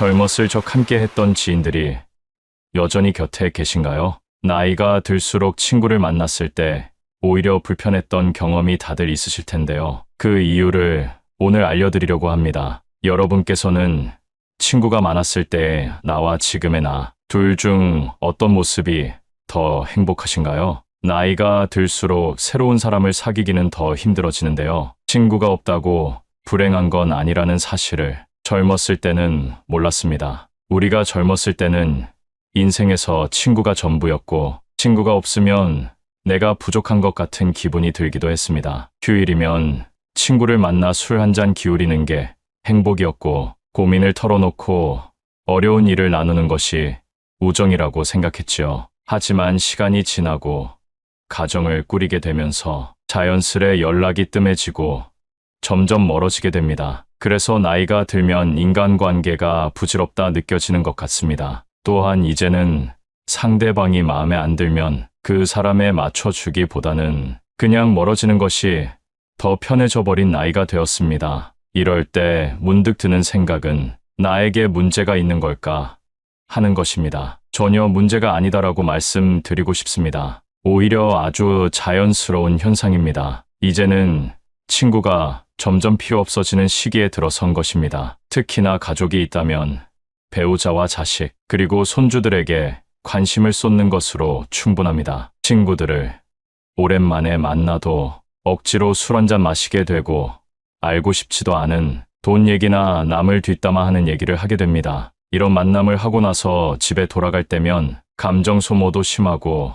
젊었을 적 함께 했던 지인들이 여전히 곁에 계신가요? 나이가 들수록 친구를 만났을 때 오히려 불편했던 경험이 다들 있으실 텐데요. 그 이유를 오늘 알려드리려고 합니다. 여러분께서는 친구가 많았을 때 나와 지금의 나, 둘 중 어떤 모습이 더 행복하신가요? 나이가 들수록 새로운 사람을 사귀기는 더 힘들어지는데요. 친구가 없다고 불행한 건 아니라는 사실을 젊었을 때는 몰랐습니다. 우리가 젊었을 때는 인생에서 친구가 전부였고, 친구가 없으면 내가 부족한 것 같은 기분이 들기도 했습니다. 휴일이면 친구를 만나 술 한잔 기울이는 게 행복이었고, 고민을 털어놓고 어려운 일을 나누는 것이 우정이라고 생각했지요. 하지만 시간이 지나고 가정을 꾸리게 되면서 자연스레 연락이 뜸해지고 점점 멀어지게 됩니다. 그래서 나이가 들면 인간관계가 부질없다 느껴지는 것 같습니다. 또한 이제는 상대방이 마음에 안 들면 그 사람에 맞춰주기보다는 그냥 멀어지는 것이 더 편해져 버린 나이가 되었습니다. 이럴 때 문득 드는 생각은 나에게 문제가 있는 걸까 하는 것입니다. 전혀 문제가 아니다라고 말씀드리고 싶습니다. 오히려 아주 자연스러운 현상입니다. 이제는 친구가 점점 필요 없어지는 시기에 들어선 것입니다. 특히나 가족이 있다면 배우자와 자식, 그리고 손주들에게 관심을 쏟는 것으로 충분합니다. 친구들을 오랜만에 만나도 억지로 술 한잔 마시게 되고 알고 싶지도 않은 돈 얘기나 남을 뒷담화하는 얘기를 하게 됩니다. 이런 만남을 하고 나서 집에 돌아갈 때면 감정 소모도 심하고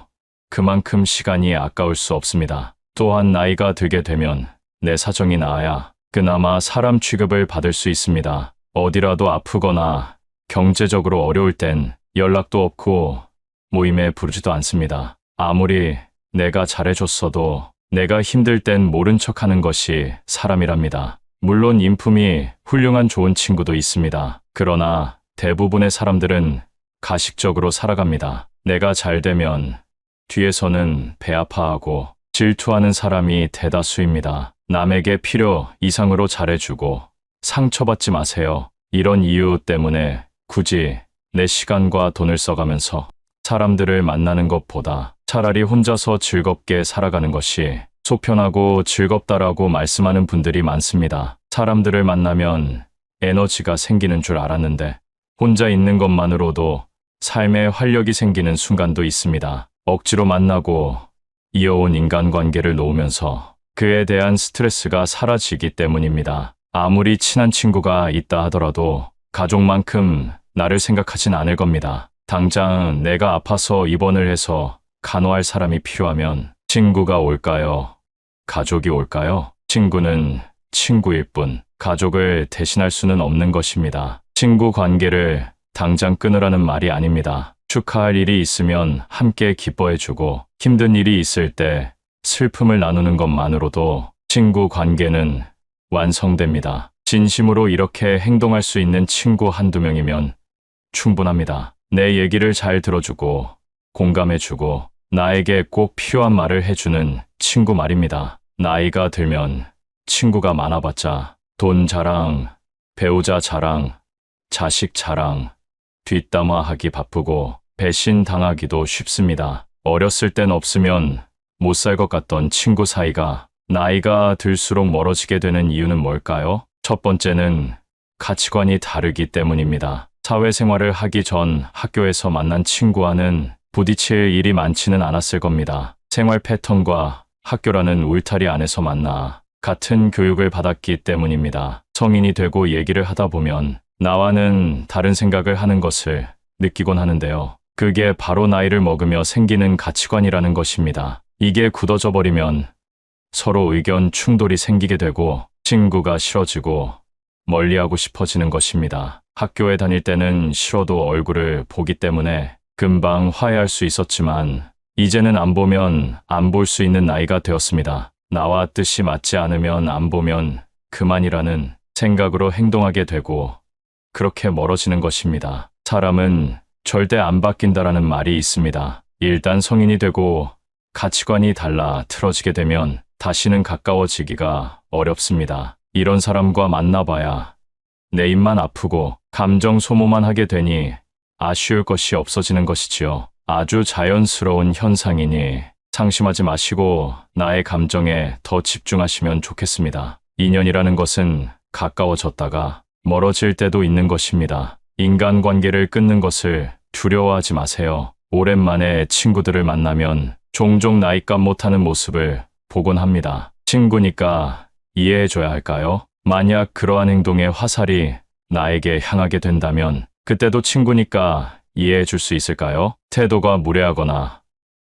그만큼 시간이 아까울 수 없습니다. 또한 나이가 들게 되면 내 사정이 나아야 그나마 사람 취급을 받을 수 있습니다. 어디라도 아프거나 경제적으로 어려울 땐 연락도 없고 모임에 부르지도 않습니다. 아무리 내가 잘해줬어도 내가 힘들 땐 모른 척하는 것이 사람이랍니다. 물론 인품이 훌륭한 좋은 친구도 있습니다. 그러나 대부분의 사람들은 가식적으로 살아갑니다. 내가 잘 되면 뒤에서는 배 아파하고 질투하는 사람이 대다수입니다. 남에게 필요 이상으로 잘해주고 상처받지 마세요. 이런 이유 때문에 굳이 내 시간과 돈을 써가면서 사람들을 만나는 것보다 차라리 혼자서 즐겁게 살아가는 것이 속편하고 즐겁다라고 말씀하는 분들이 많습니다. 사람들을 만나면 에너지가 생기는 줄 알았는데 혼자 있는 것만으로도 삶에 활력이 생기는 순간도 있습니다. 억지로 만나고 이어온 인간관계를 놓으면서 그에 대한 스트레스가 사라지기 때문입니다. 아무리 친한 친구가 있다 하더라도 가족만큼 나를 생각하진 않을 겁니다. 당장 내가 아파서 입원을 해서 간호할 사람이 필요하면 친구가 올까요? 가족이 올까요? 친구는 친구일 뿐 가족을 대신할 수는 없는 것입니다. 친구 관계를 당장 끊으라는 말이 아닙니다. 축하할 일이 있으면 함께 기뻐해주고 힘든 일이 있을 때 슬픔을 나누는 것만으로도 친구 관계는 완성됩니다. 진심으로 이렇게 행동할 수 있는 친구 한두 명이면 충분합니다. 내 얘기를 잘 들어주고 공감해주고 나에게 꼭 필요한 말을 해주는 친구 말입니다. 나이가 들면 친구가 많아봤자 돈 자랑, 배우자 자랑, 자식 자랑, 뒷담화하기 바쁘고 배신당하기도 쉽습니다. 어렸을 땐 없으면 못 살 것 같던 친구 사이가 나이가 들수록 멀어지게 되는 이유는 뭘까요? 첫 번째는 가치관이 다르기 때문입니다. 사회생활을 하기 전 학교에서 만난 친구와는 부딪힐 일이 많지는 않았을 겁니다. 생활 패턴과 학교라는 울타리 안에서 만나 같은 교육을 받았기 때문입니다. 성인이 되고 얘기를 하다 보면 나와는 다른 생각을 하는 것을 느끼곤 하는데요. 그게 바로 나이를 먹으며 생기는 가치관이라는 것입니다. 이게 굳어져 버리면 서로 의견 충돌이 생기게 되고 친구가 싫어지고 멀리하고 싶어지는 것입니다. 학교에 다닐 때는 싫어도 얼굴을 보기 때문에 금방 화해할 수 있었지만 이제는 안 보면 안 볼 수 있는 나이가 되었습니다. 나와 뜻이 맞지 않으면 안 보면 그만이라는 생각으로 행동하게 되고 그렇게 멀어지는 것입니다. 사람은 절대 안 바뀐다라는 말이 있습니다. 일단 성인이 되고 가치관이 달라 틀어지게 되면 다시는 가까워지기가 어렵습니다. 이런 사람과 만나봐야 내 입만 아프고 감정 소모만 하게 되니 아쉬울 것이 없어지는 것이지요. 아주 자연스러운 현상이니 상심하지 마시고 나의 감정에 더 집중하시면 좋겠습니다. 인연이라는 것은 가까워졌다가 멀어질 때도 있는 것입니다. 인간관계를 끊는 것을 두려워하지 마세요. 오랜만에 친구들을 만나면 종종 나이값 못하는 모습을 보곤 합니다. 친구니까 이해해줘야 할까요? 만약 그러한 행동의 화살이 나에게 향하게 된다면 그때도 친구니까 이해해줄 수 있을까요? 태도가 무례하거나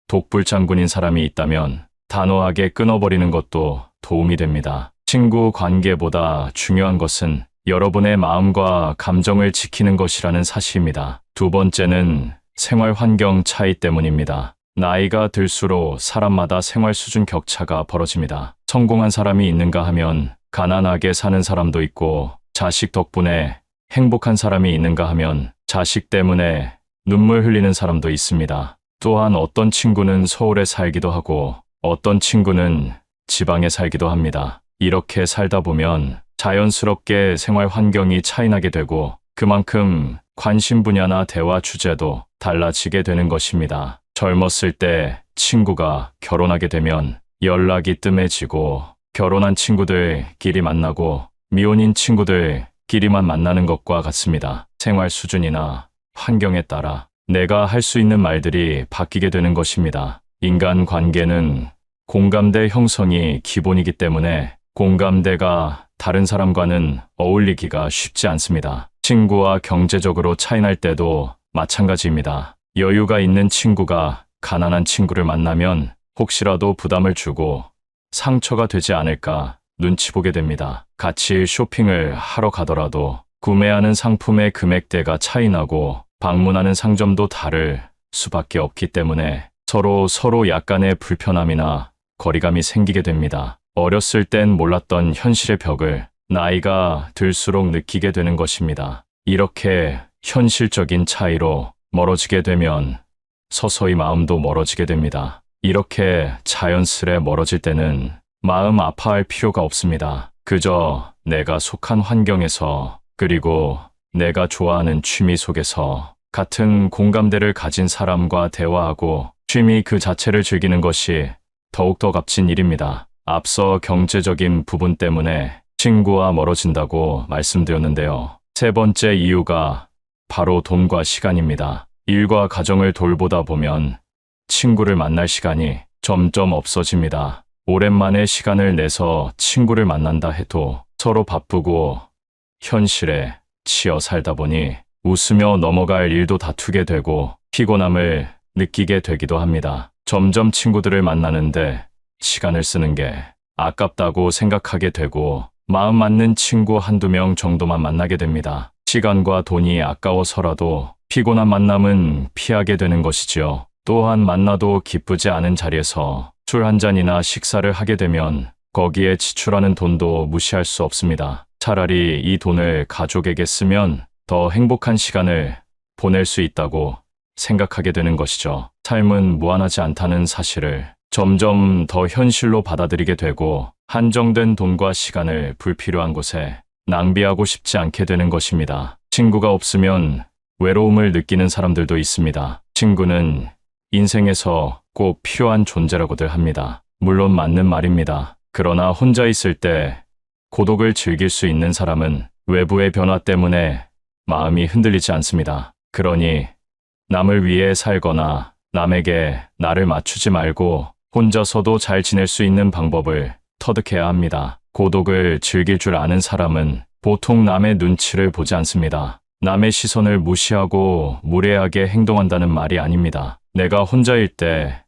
독불장군인 사람이 있다면 단호하게 끊어버리는 것도 도움이 됩니다. 친구 관계보다 중요한 것은 여러분의 마음과 감정을 지키는 것이라는 사실입니다. 두 번째는 생활 환경 차이 때문입니다. 나이가 들수록 사람마다 생활 수준 격차가 벌어집니다. 성공한 사람이 있는가 하면 가난하게 사는 사람도 있고, 자식 덕분에 행복한 사람이 있는가 하면 자식 때문에 눈물 흘리는 사람도 있습니다. 또한 어떤 친구는 서울에 살기도 하고 어떤 친구는 지방에 살기도 합니다. 이렇게 살다 보면 자연스럽게 생활 환경이 차이나게 되고 그만큼 관심 분야나 대화 주제도 달라지게 되는 것입니다. 젊었을 때 친구가 결혼하게 되면 연락이 뜸해지고 결혼한 친구들끼리 만나고 미혼인 친구들끼리만 만나는 것과 같습니다. 생활 수준이나 환경에 따라 내가 할 수 있는 말들이 바뀌게 되는 것입니다. 인간 관계는 공감대 형성이 기본이기 때문에 공감대가 다른 사람과는 어울리기가 쉽지 않습니다. 친구와 경제적으로 차이날 때도 마찬가지입니다. 여유가 있는 친구가 가난한 친구를 만나면 혹시라도 부담을 주고 상처가 되지 않을까 눈치 보게 됩니다. 같이 쇼핑을 하러 가더라도 구매하는 상품의 금액대가 차이나고 방문하는 상점도 다를 수밖에 없기 때문에 서로 약간의 불편함이나 거리감이 생기게 됩니다. 어렸을 땐 몰랐던 현실의 벽을 나이가 들수록 느끼게 되는 것입니다. 이렇게 현실적인 차이로 멀어지게 되면 서서히 마음도 멀어지게 됩니다. 이렇게 자연스레 멀어질 때는 마음 아파할 필요가 없습니다. 그저 내가 속한 환경에서 그리고 내가 좋아하는 취미 속에서 같은 공감대를 가진 사람과 대화하고 취미 그 자체를 즐기는 것이 더욱더 값진 일입니다. 앞서 경제적인 부분 때문에 친구와 멀어진다고 말씀드렸는데요. 세 번째 이유가 바로 돈과 시간입니다. 일과 가정을 돌보다 보면 친구를 만날 시간이 점점 없어집니다. 오랜만에 시간을 내서 친구를 만난다 해도 서로 바쁘고 현실에 치여 살다 보니 웃으며 넘어갈 일도 다투게 되고 피곤함을 느끼게 되기도 합니다. 점점 친구들을 만나는데 시간을 쓰는 게 아깝다고 생각하게 되고 마음 맞는 친구 한두 명 정도만 만나게 됩니다. 시간과 돈이 아까워서라도 피곤한 만남은 피하게 되는 것이지요. 또한 만나도 기쁘지 않은 자리에서 술 한 잔이나 식사를 하게 되면 거기에 지출하는 돈도 무시할 수 없습니다. 차라리 이 돈을 가족에게 쓰면 더 행복한 시간을 보낼 수 있다고 생각하게 되는 것이죠. 삶은 무한하지 않다는 사실을 점점 더 현실로 받아들이게 되고 한정된 돈과 시간을 불필요한 곳에 낭비하고 싶지 않게 되는 것입니다. 친구가 없으면 외로움을 느끼는 사람들도 있습니다. 친구는 인생에서 꼭 필요한 존재라고들 합니다. 물론 맞는 말입니다. 그러나 혼자 있을 때 고독을 즐길 수 있는 사람은 외부의 변화 때문에 마음이 흔들리지 않습니다. 그러니 남을 위해 살거나 남에게 나를 맞추지 말고 혼자서도 잘 지낼 수 있는 방법을 터득해야 합니다. 고독을 즐길 줄 아는 사람은 보통 남의 눈치를 보지 않습니다. 남의 시선을 무시하고 무례하게 행동한다는 말이 아닙니다. 내가 혼자일 때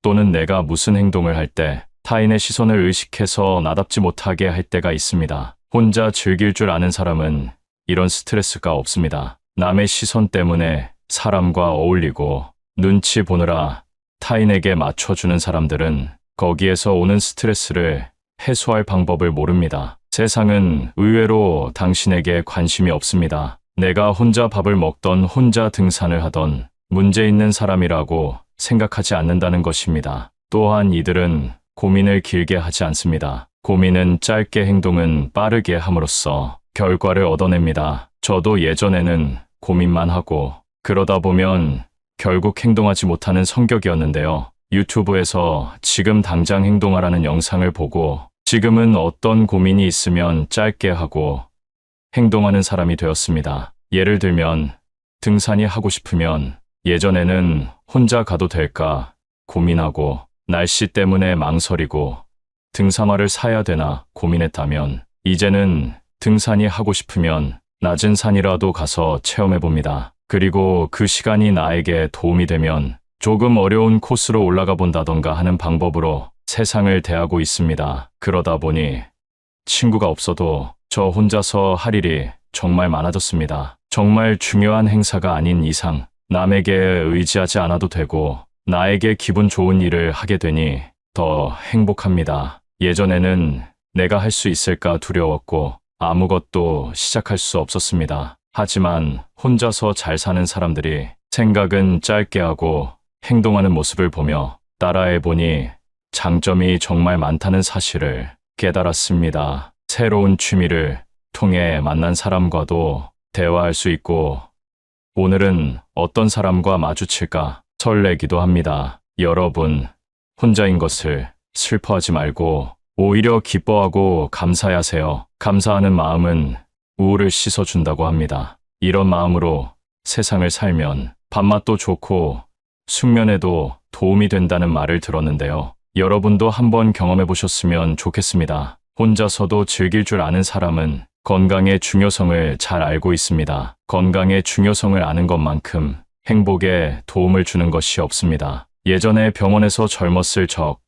또는 내가 무슨 행동을 할 때 타인의 시선을 의식해서 나답지 못하게 할 때가 있습니다. 혼자 즐길 줄 아는 사람은 이런 스트레스가 없습니다. 남의 시선 때문에 사람과 어울리고 눈치 보느라 타인에게 맞춰주는 사람들은 거기에서 오는 스트레스를 해소할 방법을 모릅니다. 세상은 의외로 당신에게 관심이 없습니다. 내가 혼자 밥을 먹던 혼자 등산을 하던 문제 있는 사람이라고 생각하지 않는다는 것입니다. 또한 이들은 고민을 길게 하지 않습니다. 고민은 짧게 행동은 빠르게 함으로써 결과를 얻어냅니다. 저도 예전에는 고민만 하고 그러다 보면 결국 행동하지 못하는 성격이었는데요. 유튜브에서 지금 당장 행동하라는 영상을 보고 지금은 어떤 고민이 있으면 짧게 하고 행동하는 사람이 되었습니다. 예를 들면 등산이 하고 싶으면 예전에는 혼자 가도 될까 고민하고 날씨 때문에 망설이고 등산화를 사야 되나 고민했다면 이제는 등산이 하고 싶으면 낮은 산이라도 가서 체험해 봅니다. 그리고 그 시간이 나에게 도움이 되면 조금 어려운 코스로 올라가 본다던가 하는 방법으로 세상을 대하고 있습니다. 그러다 보니 친구가 없어도 저 혼자서 할 일이 정말 많아졌습니다. 정말 중요한 행사가 아닌 이상 남에게 의지하지 않아도 되고 나에게 기분 좋은 일을 하게 되니 더 행복합니다. 예전에는 내가 할 수 있을까 두려웠고 아무것도 시작할 수 없었습니다. 하지만 혼자서 잘 사는 사람들이 생각은 짧게 하고 행동하는 모습을 보며 따라해보니 장점이 정말 많다는 사실을 깨달았습니다. 새로운 취미를 통해 만난 사람과도 대화할 수 있고 오늘은 어떤 사람과 마주칠까 설레기도 합니다. 여러분, 혼자인 것을 슬퍼하지 말고 오히려 기뻐하고 감사하세요. 감사하는 마음은 우울을 씻어준다고 합니다. 이런 마음으로 세상을 살면 밥맛도 좋고 숙면에도 도움이 된다는 말을 들었는데요. 여러분도 한번 경험해 보셨으면 좋겠습니다. 혼자서도 즐길 줄 아는 사람은 건강의 중요성을 잘 알고 있습니다. 건강의 중요성을 아는 것만큼 행복에 도움을 주는 것이 없습니다. 예전에 병원에서 젊었을 적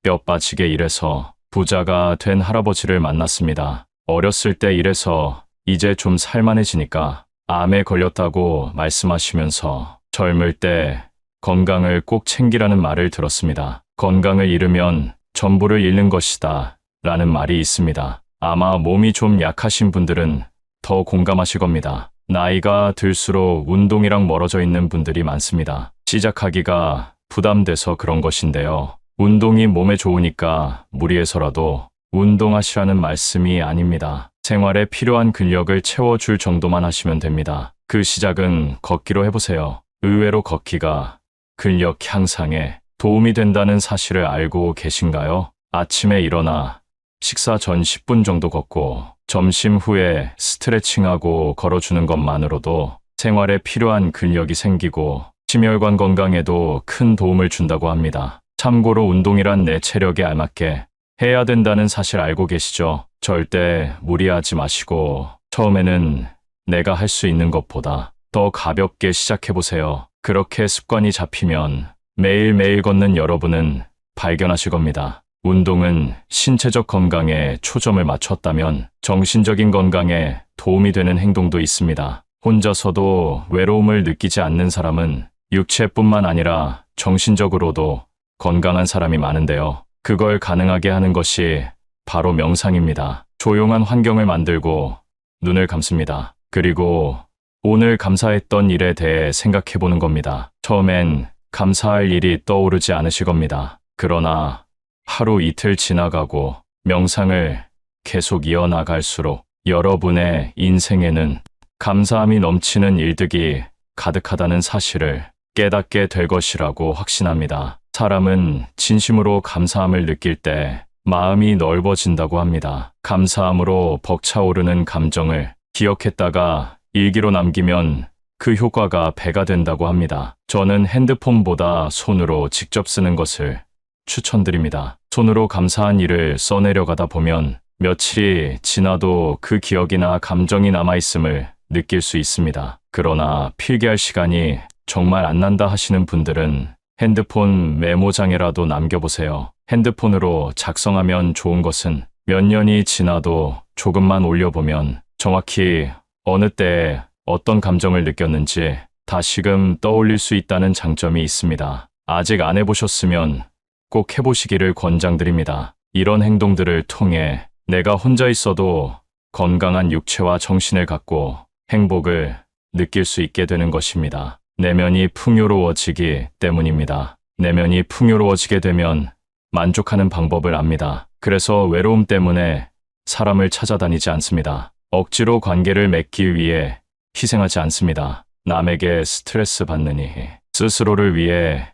뼈 빠지게 일해서 부자가 된 할아버지를 만났습니다. 어렸을 때 일해서 이제 좀 살만해지니까 암에 걸렸다고 말씀하시면서 젊을 때 건강을 꼭 챙기라는 말을 들었습니다. 건강을 잃으면 전부를 잃는 것이다 라는 말이 있습니다. 아마 몸이 좀 약하신 분들은 더 공감하실 겁니다. 나이가 들수록 운동이랑 멀어져 있는 분들이 많습니다. 시작하기가 부담돼서 그런 것인데요. 운동이 몸에 좋으니까 무리해서라도 운동하시라는 말씀이 아닙니다. 생활에 필요한 근력을 채워줄 정도만 하시면 됩니다. 그 시작은 걷기로 해보세요. 의외로 걷기가 근력 향상에 도움이 된다는 사실을 알고 계신가요? 아침에 일어나 식사 전 10분 정도 걷고 점심 후에 스트레칭하고 걸어주는 것만으로도 생활에 필요한 근력이 생기고 심혈관 건강에도 큰 도움을 준다고 합니다. 참고로 운동이란 내 체력에 알맞게 해야 된다는 사실 알고 계시죠? 절대 무리하지 마시고 처음에는 내가 할 수 있는 것보다 더 가볍게 시작해보세요. 그렇게 습관이 잡히면 매일매일 걷는 여러분은 발견하실 겁니다. 운동은 신체적 건강에 초점을 맞췄다면 정신적인 건강에 도움이 되는 행동도 있습니다. 혼자서도 외로움을 느끼지 않는 사람은 육체뿐만 아니라 정신적으로도 건강한 사람이 많은데요. 그걸 가능하게 하는 것이 바로 명상입니다. 조용한 환경을 만들고 눈을 감습니다. 그리고 오늘 감사했던 일에 대해 생각해 보는 겁니다. 처음엔 감사할 일이 떠오르지 않으실 겁니다. 그러나 하루 이틀 지나가고 명상을 계속 이어나갈수록 여러분의 인생에는 감사함이 넘치는 일들이 가득하다는 사실을 깨닫게 될 것이라고 확신합니다. 사람은 진심으로 감사함을 느낄 때 마음이 넓어진다고 합니다. 감사함으로 벅차오르는 감정을 기억했다가 일기로 남기면 그 효과가 배가 된다고 합니다. 저는 핸드폰보다 손으로 직접 쓰는 것을 추천드립니다. 손으로 감사한 일을 써내려가다 보면 며칠이 지나도 그 기억이나 감정이 남아있음을 느낄 수 있습니다. 그러나 필기할 시간이 정말 안 난다 하시는 분들은 핸드폰 메모장에라도 남겨보세요. 핸드폰으로 작성하면 좋은 것은 몇 년이 지나도 조금만 올려보면 정확히 어느 때에 어떤 감정을 느꼈는지 다시금 떠올릴 수 있다는 장점이 있습니다. 아직 안 해보셨으면 꼭 해보시기를 권장드립니다. 이런 행동들을 통해 내가 혼자 있어도 건강한 육체와 정신을 갖고 행복을 느낄 수 있게 되는 것입니다. 내면이 풍요로워지기 때문입니다. 내면이 풍요로워지게 되면 만족하는 방법을 압니다. 그래서 외로움 때문에 사람을 찾아다니지 않습니다. 억지로 관계를 맺기 위해 희생하지 않습니다. 남에게 스트레스 받느니 스스로를 위해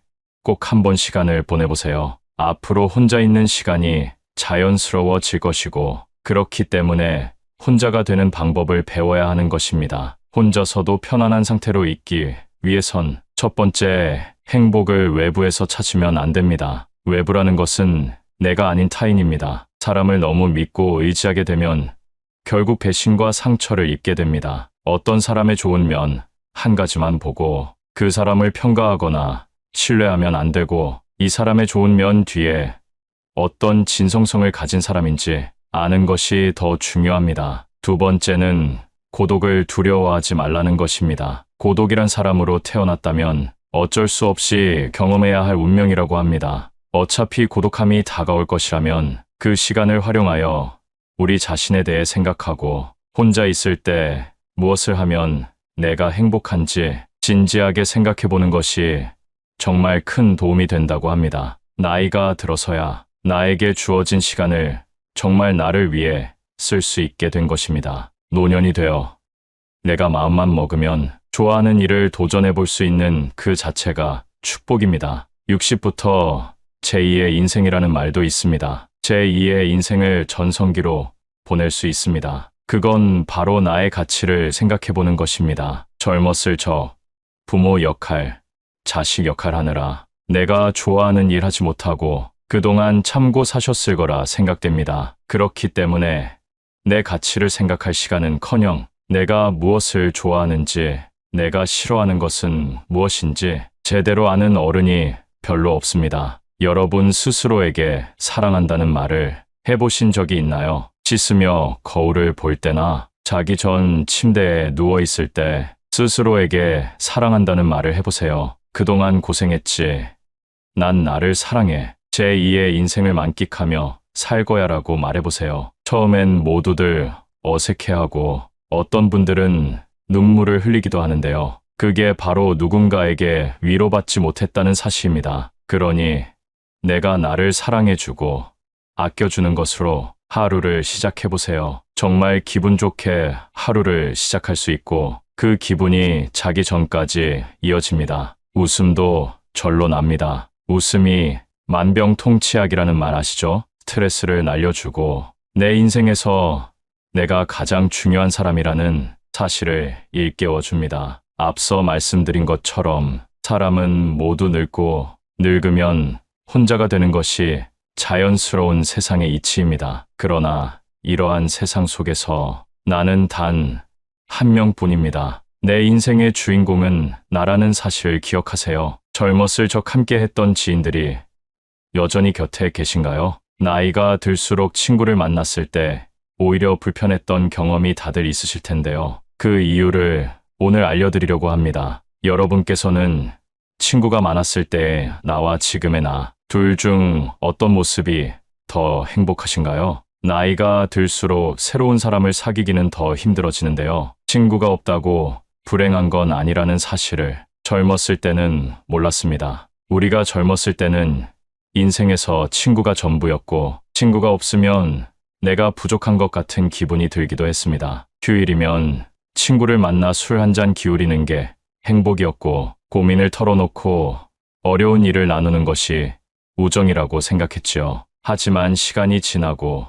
꼭 한번 시간을 보내보세요. 앞으로 혼자 있는 시간이 자연스러워질 것이고, 그렇기 때문에 혼자가 되는 방법을 배워야 하는 것입니다. 혼자서도 편안한 상태로 있기 위해선 첫 번째, 행복을 외부에서 찾으면 안 됩니다. 외부라는 것은 내가 아닌 타인입니다. 사람을 너무 믿고 의지하게 되면 결국 배신과 상처를 입게 됩니다. 어떤 사람의 좋은 면 한 가지만 보고 그 사람을 평가하거나 신뢰하면 안 되고, 이 사람의 좋은 면 뒤에 어떤 진성성을 가진 사람인지 아는 것이 더 중요합니다. 두 번째는 고독을 두려워하지 말라는 것입니다. 고독이란 사람으로 태어났다면 어쩔 수 없이 경험해야 할 운명이라고 합니다. 어차피 고독함이 다가올 것이라면 그 시간을 활용하여 우리 자신에 대해 생각하고, 혼자 있을 때 무엇을 하면 내가 행복한지 진지하게 생각해 보는 것이 정말 큰 도움이 된다고 합니다. 나이가 들어서야 나에게 주어진 시간을 정말 나를 위해 쓸 수 있게 된 것입니다. 노년이 되어 내가 마음만 먹으면 좋아하는 일을 도전해 볼 수 있는 그 자체가 축복입니다. 60부터 제2의 인생이라는 말도 있습니다. 제2의 인생을 전성기로 보낼 수 있습니다. 그건 바로 나의 가치를 생각해 보는 것입니다. 젊었을 저, 부모 역할, 자식 역할 하느라 내가 좋아하는 일 하지 못하고 그동안 참고 사셨을 거라 생각됩니다. 그렇기 때문에 내 가치를 생각할 시간은커녕 내가 무엇을 좋아하는지, 내가 싫어하는 것은 무엇인지 제대로 아는 어른이 별로 없습니다. 여러분 스스로에게 사랑한다는 말을 해보신 적이 있나요? 씻으며 거울을 볼 때나 자기 전 침대에 누워있을 때 스스로에게 사랑한다는 말을 해보세요. 그동안 고생했지. 난 나를 사랑해. 제2의 인생을 만끽하며 살 거야 라고 말해보세요. 처음엔 모두들 어색해하고 어떤 분들은 눈물을 흘리기도 하는데요. 그게 바로 누군가에게 위로받지 못했다는 사실입니다. 그러니 내가 나를 사랑해주고 아껴주는 것으로 하루를 시작해보세요. 정말 기분 좋게 하루를 시작할 수 있고 그 기분이 자기 전까지 이어집니다. 웃음도 절로 납니다. 웃음이 만병통치약이라는 말 아시죠? 스트레스를 날려주고 내 인생에서 내가 가장 중요한 사람이라는 사실을 일깨워줍니다. 앞서 말씀드린 것처럼 사람은 모두 늙고 늙으면 혼자가 되는 것이 자연스러운 세상의 이치입니다. 그러나 이러한 세상 속에서 나는 단 한 명뿐입니다. 내 인생의 주인공은 나라는 사실을 기억하세요. 젊었을 적 함께 했던 지인들이 여전히 곁에 계신가요? 나이가 들수록 친구를 만났을 때 오히려 불편했던 경험이 다들 있으실 텐데요. 그 이유를 오늘 알려드리려고 합니다. 여러분께서는 친구가 많았을 때 나와 지금의 나, 둘 중 어떤 모습이 더 행복하신가요? 나이가 들수록 새로운 사람을 사귀기는 더 힘들어지는데요. 친구가 없다고 불행한 건 아니라는 사실을 젊었을 때는 몰랐습니다. 우리가 젊었을 때는 인생에서 친구가 전부였고, 친구가 없으면 내가 부족한 것 같은 기분이 들기도 했습니다. 휴일이면 친구를 만나 술 한 잔 기울이는 게 행복이었고, 고민을 털어놓고 어려운 일을 나누는 것이 우정이라고 생각했지요. 하지만 시간이 지나고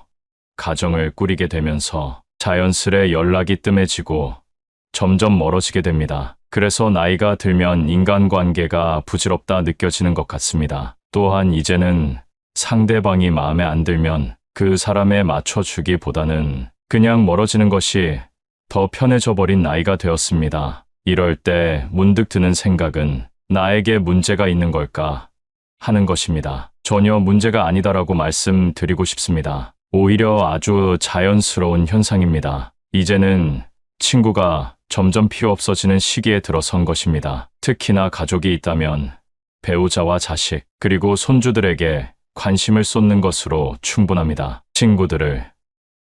가정을 꾸리게 되면서 자연스레 연락이 뜸해지고 점점 멀어지게 됩니다. 그래서 나이가 들면 인간관계가 부질없다 느껴지는 것 같습니다. 또한 이제는 상대방이 마음에 안 들면 그 사람에 맞춰주기보다는 그냥 멀어지는 것이 더 편해져 버린 나이가 되었습니다. 이럴 때 문득 드는 생각은 나에게 문제가 있는 걸까 하는 것입니다. 전혀 문제가 아니다라고 말씀드리고 싶습니다. 오히려 아주 자연스러운 현상입니다. 이제는 친구가 점점 필요 없어지는 시기에 들어선 것입니다. 특히나 가족이 있다면 배우자와 자식, 그리고 손주들에게 관심을 쏟는 것으로 충분합니다. 친구들을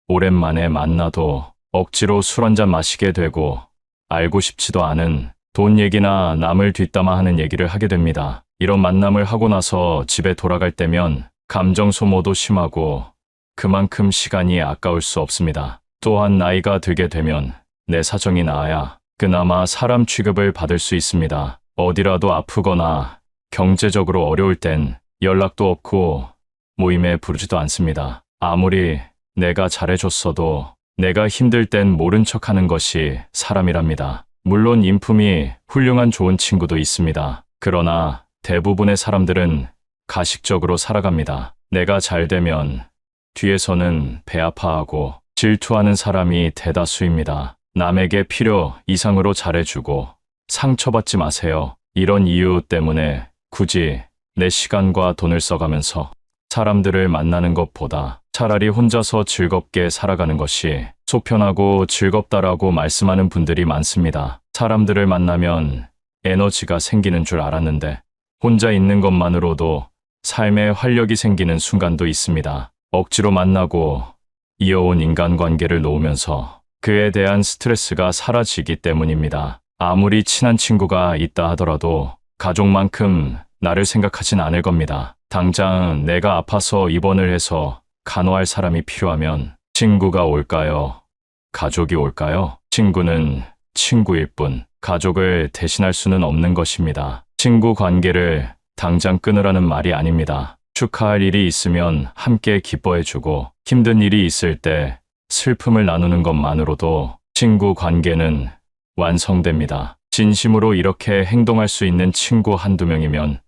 오랜만에 만나도 억지로 술 한잔 마시게 되고 알고 싶지도 않은 돈 얘기나 남을 뒷담화 하는 얘기를 하게 됩니다. 이런 만남을 하고 나서 집에 돌아갈 때면 감정 소모도 심하고 그만큼 시간이 아까울 수 없습니다. 또한 나이가 들게 되면 내 사정이 나아야 그나마 사람 취급을 받을 수 있습니다. 어디라도 아프거나 경제적으로 어려울 땐 연락도 없고 모임에 부르지도 않습니다. 아무리 내가 잘해줬어도 내가 힘들 땐 모른 척하는 것이 사람이랍니다. 물론 인품이 훌륭한 좋은 친구도 있습니다. 그러나 대부분의 사람들은 가식적으로 살아갑니다. 내가 잘 되면 뒤에서는 배 아파하고 질투하는 사람이 대다수입니다. 남에게 필요 이상으로 잘해주고 상처받지 마세요. 이런 이유 때문에 굳이 내 시간과 돈을 써가면서 사람들을 만나는 것보다 차라리 혼자서 즐겁게 살아가는 것이 속편하고 즐겁다라고 말씀하는 분들이 많습니다. 사람들을 만나면 에너지가 생기는 줄 알았는데 혼자 있는 것만으로도 삶에 활력이 생기는 순간도 있습니다. 억지로 만나고 이어온 인간관계를 놓으면서 그에 대한 스트레스가 사라지기 때문입니다. 아무리 친한 친구가 있다 하더라도 가족만큼 나를 생각하진 않을 겁니다. 당장 내가 아파서 입원을 해서 간호할 사람이 필요하면 친구가 올까요? 가족이 올까요? 친구는 친구일 뿐 가족을 대신할 수는 없는 것입니다. 친구 관계를 당장 끊으라는 말이 아닙니다. 축하할 일이 있으면 함께 기뻐해주고 힘든 일이 있을 때 슬픔을 나누는 것만으로도 친구 관계는 완성됩니다. 진심으로 이렇게 행동할 수 있는 친구 한두 명이면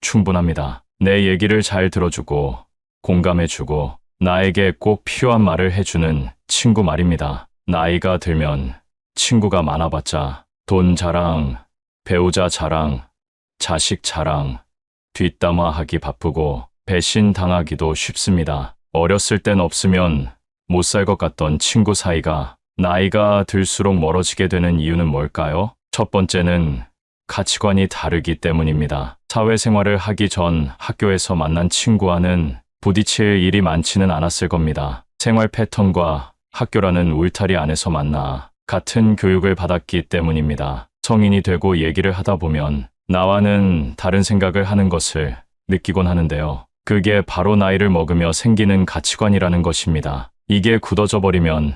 충분합니다. 내 얘기를 잘 들어주고 공감해주고 나에게 꼭 필요한 말을 해주는 친구 말입니다. 나이가 들면 친구가 많아봤자 돈 자랑, 배우자 자랑, 자식 자랑, 뒷담화하기 바쁘고 배신당하기도 쉽습니다. 어렸을 땐 없으면 못 살 것 같던 친구 사이가 나이가 들수록 멀어지게 되는 이유는 뭘까요? 첫 번째는 가치관이 다르기 때문입니다. 사회생활을 하기 전 학교에서 만난 친구와는 부딪힐 일이 많지는 않았을 겁니다. 생활 패턴과 학교라는 울타리 안에서 만나 같은 교육을 받았기 때문입니다. 성인이 되고 얘기를 하다 보면 나와는 다른 생각을 하는 것을 느끼곤 하는데요. 그게 바로 나이를 먹으며 생기는 가치관이라는 것입니다. 이게 굳어져 버리면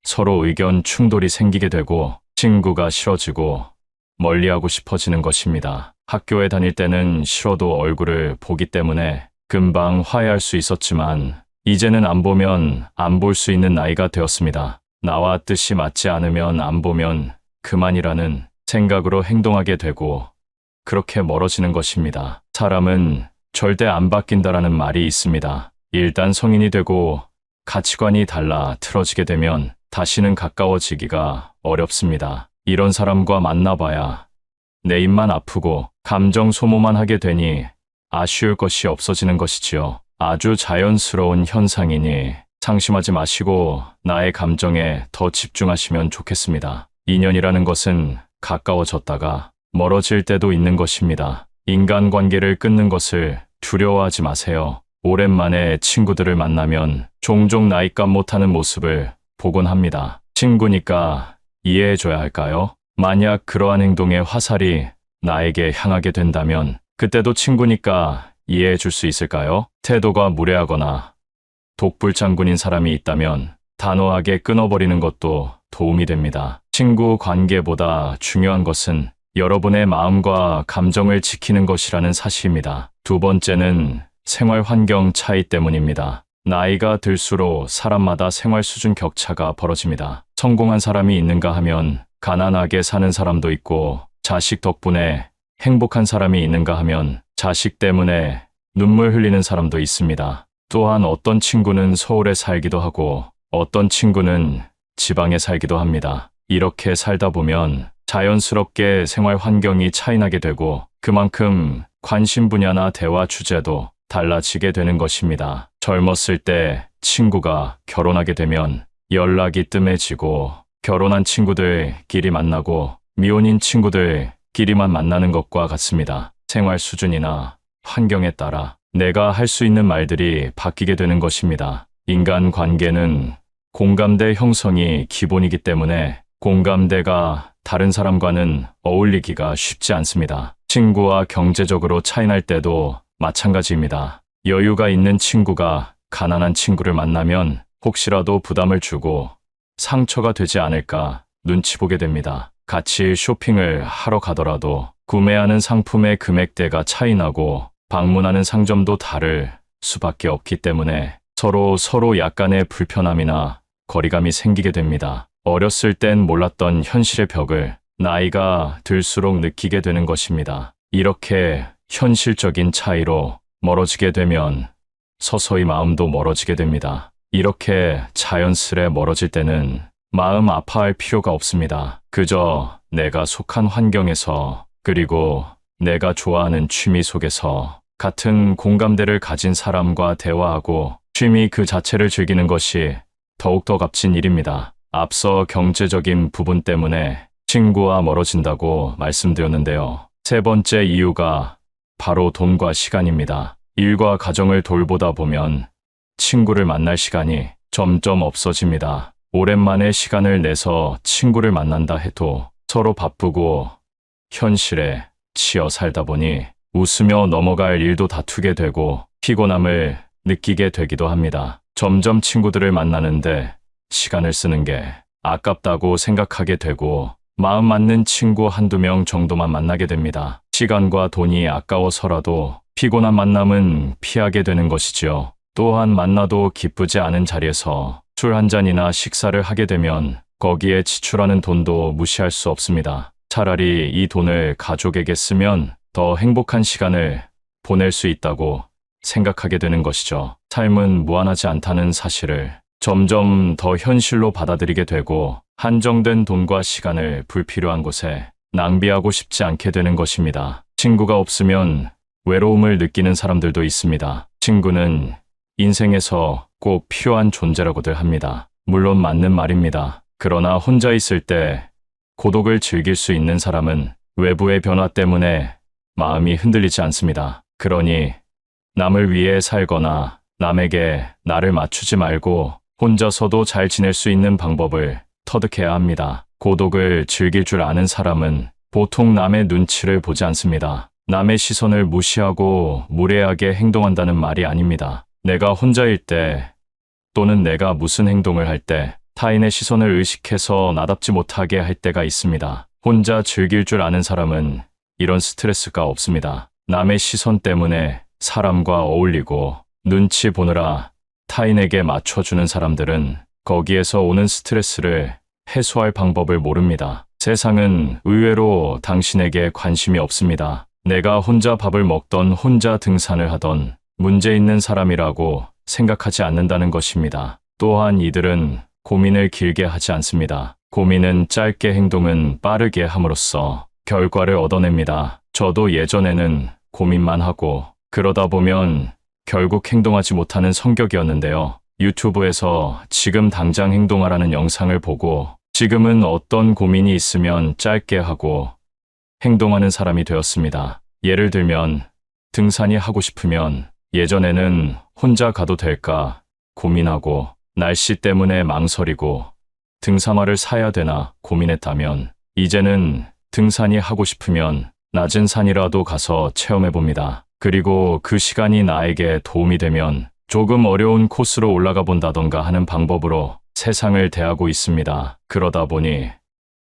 서로 의견 충돌이 생기게 되고 친구가 싫어지고 멀리하고 싶어지는 것입니다. 학교에 다닐 때는 싫어도 얼굴을 보기 때문에 금방 화해할 수 있었지만 이제는 안 보면 안 볼 수 있는 나이가 되었습니다. 나와 뜻이 맞지 않으면 안 보면 그만이라는 생각으로 행동하게 되고 그렇게 멀어지는 것입니다. 사람은 절대 안 바뀐다라는 말이 있습니다. 일단 성인이 되고 가치관이 달라 틀어지게 되면 다시는 가까워지기가 어렵습니다. 이런 사람과 만나봐야 내 입만 아프고 감정 소모만 하게 되니 아쉬울 것이 없어지는 것이지요. 아주 자연스러운 현상이니 상심하지 마시고 나의 감정에 더 집중하시면 좋겠습니다. 인연이라는 것은 가까워졌다가 멀어질 때도 있는 것입니다. 인간관계를 끊는 것을 두려워하지 마세요. 오랜만에 친구들을 만나면 종종 나이값 못하는 모습을 보곤 합니다. 친구니까 이해해줘야 할까요? 만약 그러한 행동의 화살이 나에게 향하게 된다면 그때도 친구니까 이해해줄 수 있을까요? 태도가 무례하거나 독불장군인 사람이 있다면 단호하게 끊어버리는 것도 도움이 됩니다. 친구 관계보다 중요한 것은 여러분의 마음과 감정을 지키는 것이라는 사실입니다. 두 번째는 생활 환경 차이 때문입니다. 나이가 들수록 사람마다 생활 수준 격차가 벌어집니다. 성공한 사람이 있는가 하면 가난하게 사는 사람도 있고 자식 덕분에 행복한 사람이 있는가 하면 자식 때문에 눈물 흘리는 사람도 있습니다. 또한 어떤 친구는 서울에 살기도 하고 어떤 친구는 지방에 살기도 합니다. 이렇게 살다 보면 자연스럽게 생활 환경이 차이나게 되고 그만큼 관심 분야나 대화 주제도 달라지게 되는 것입니다. 젊었을 때 친구가 결혼하게 되면 연락이 뜸해지고 결혼한 친구들끼리 만나고 미혼인 친구들끼리만 만나는 것과 같습니다. 생활 수준이나 환경에 따라 내가 할 수 있는 말들이 바뀌게 되는 것입니다. 인간 관계는 공감대 형성이 기본이기 때문에 공감대가 다른 사람과는 어울리기가 쉽지 않습니다. 친구와 경제적으로 차이날 때도 마찬가지입니다. 여유가 있는 친구가 가난한 친구를 만나면 혹시라도 부담을 주고 상처가 되지 않을까 눈치 보게 됩니다. 같이 쇼핑을 하러 가더라도 구매하는 상품의 금액대가 차이나고 방문하는 상점도 다를 수밖에 없기 때문에 서로 약간의 불편함이나 거리감이 생기게 됩니다. 어렸을 땐 몰랐던 현실의 벽을 나이가 들수록 느끼게 되는 것입니다. 이렇게 현실적인 차이로 멀어지게 되면 서서히 마음도 멀어지게 됩니다. 이렇게 자연스레 멀어질 때는 마음 아파할 필요가 없습니다. 그저 내가 속한 환경에서 그리고 내가 좋아하는 취미 속에서 같은 공감대를 가진 사람과 대화하고 취미 그 자체를 즐기는 것이 더욱더 값진 일입니다. 앞서 경제적인 부분 때문에 친구와 멀어진다고 말씀드렸는데요. 세 번째 이유가 바로 돈과 시간입니다. 일과 가정을 돌보다 보면 친구를 만날 시간이 점점 없어집니다. 오랜만에 시간을 내서 친구를 만난다 해도 서로 바쁘고 현실에 치여 살다 보니 웃으며 넘어갈 일도 다투게 되고 피곤함을 느끼게 되기도 합니다. 점점 친구들을 만나는데 시간을 쓰는 게 아깝다고 생각하게 되고 마음 맞는 친구 한두 명 정도만 만나게 됩니다. 시간과 돈이 아까워서라도 피곤한 만남은 피하게 되는 것이지요. 또한 만나도 기쁘지 않은 자리에서 술 한 잔이나 식사를 하게 되면 거기에 지출하는 돈도 무시할 수 없습니다. 차라리 이 돈을 가족에게 쓰면 더 행복한 시간을 보낼 수 있다고 생각하게 되는 것이죠. 삶은 무한하지 않다는 사실을 점점 더 현실로 받아들이게 되고 한정된 돈과 시간을 불필요한 곳에 낭비하고 싶지 않게 되는 것입니다. 친구가 없으면 외로움을 느끼는 사람들도 있습니다. 친구는 인생에서 꼭 필요한 존재라고들 합니다. 물론 맞는 말입니다. 그러나 혼자 있을 때 고독을 즐길 수 있는 사람은 외부의 변화 때문에 마음이 흔들리지 않습니다. 그러니 남을 위해 살거나 남에게 나를 맞추지 말고 혼자서도 잘 지낼 수 있는 방법을 터득해야 합니다. 고독을 즐길 줄 아는 사람은 보통 남의 눈치를 보지 않습니다. 남의 시선을 무시하고 무례하게 행동한다는 말이 아닙니다. 내가 혼자일 때 또는 내가 무슨 행동을 할 때 타인의 시선을 의식해서 나답지 못하게 할 때가 있습니다. 혼자 즐길 줄 아는 사람은 이런 스트레스가 없습니다. 남의 시선 때문에 사람과 어울리고 눈치 보느라 타인에게 맞춰주는 사람들은 거기에서 오는 스트레스를 해소할 방법을 모릅니다. 세상은 의외로 당신에게 관심이 없습니다. 내가 혼자 밥을 먹던 혼자 등산을 하던 문제 있는 사람이라고 생각하지 않는다는 것입니다. 또한 이들은 고민을 길게 하지 않습니다. 고민은 짧게 행동은 빠르게 함으로써 결과를 얻어냅니다. 저도 예전에는 고민만 하고 그러다 보면 결국 행동하지 못하는 성격이었는데요. 유튜브에서 지금 당장 행동하라는 영상을 보고 지금은 어떤 고민이 있으면 짧게 하고 행동하는 사람이 되었습니다. 예를 들면 등산이 하고 싶으면 예전에는 혼자 가도 될까 고민하고 날씨 때문에 망설이고 등산화를 사야 되나 고민했다면 이제는 등산이 하고 싶으면 낮은 산이라도 가서 체험해봅니다. 그리고 그 시간이 나에게 도움이 되면 조금 어려운 코스로 올라가 본다던가 하는 방법으로 세상을 대하고 있습니다. 그러다 보니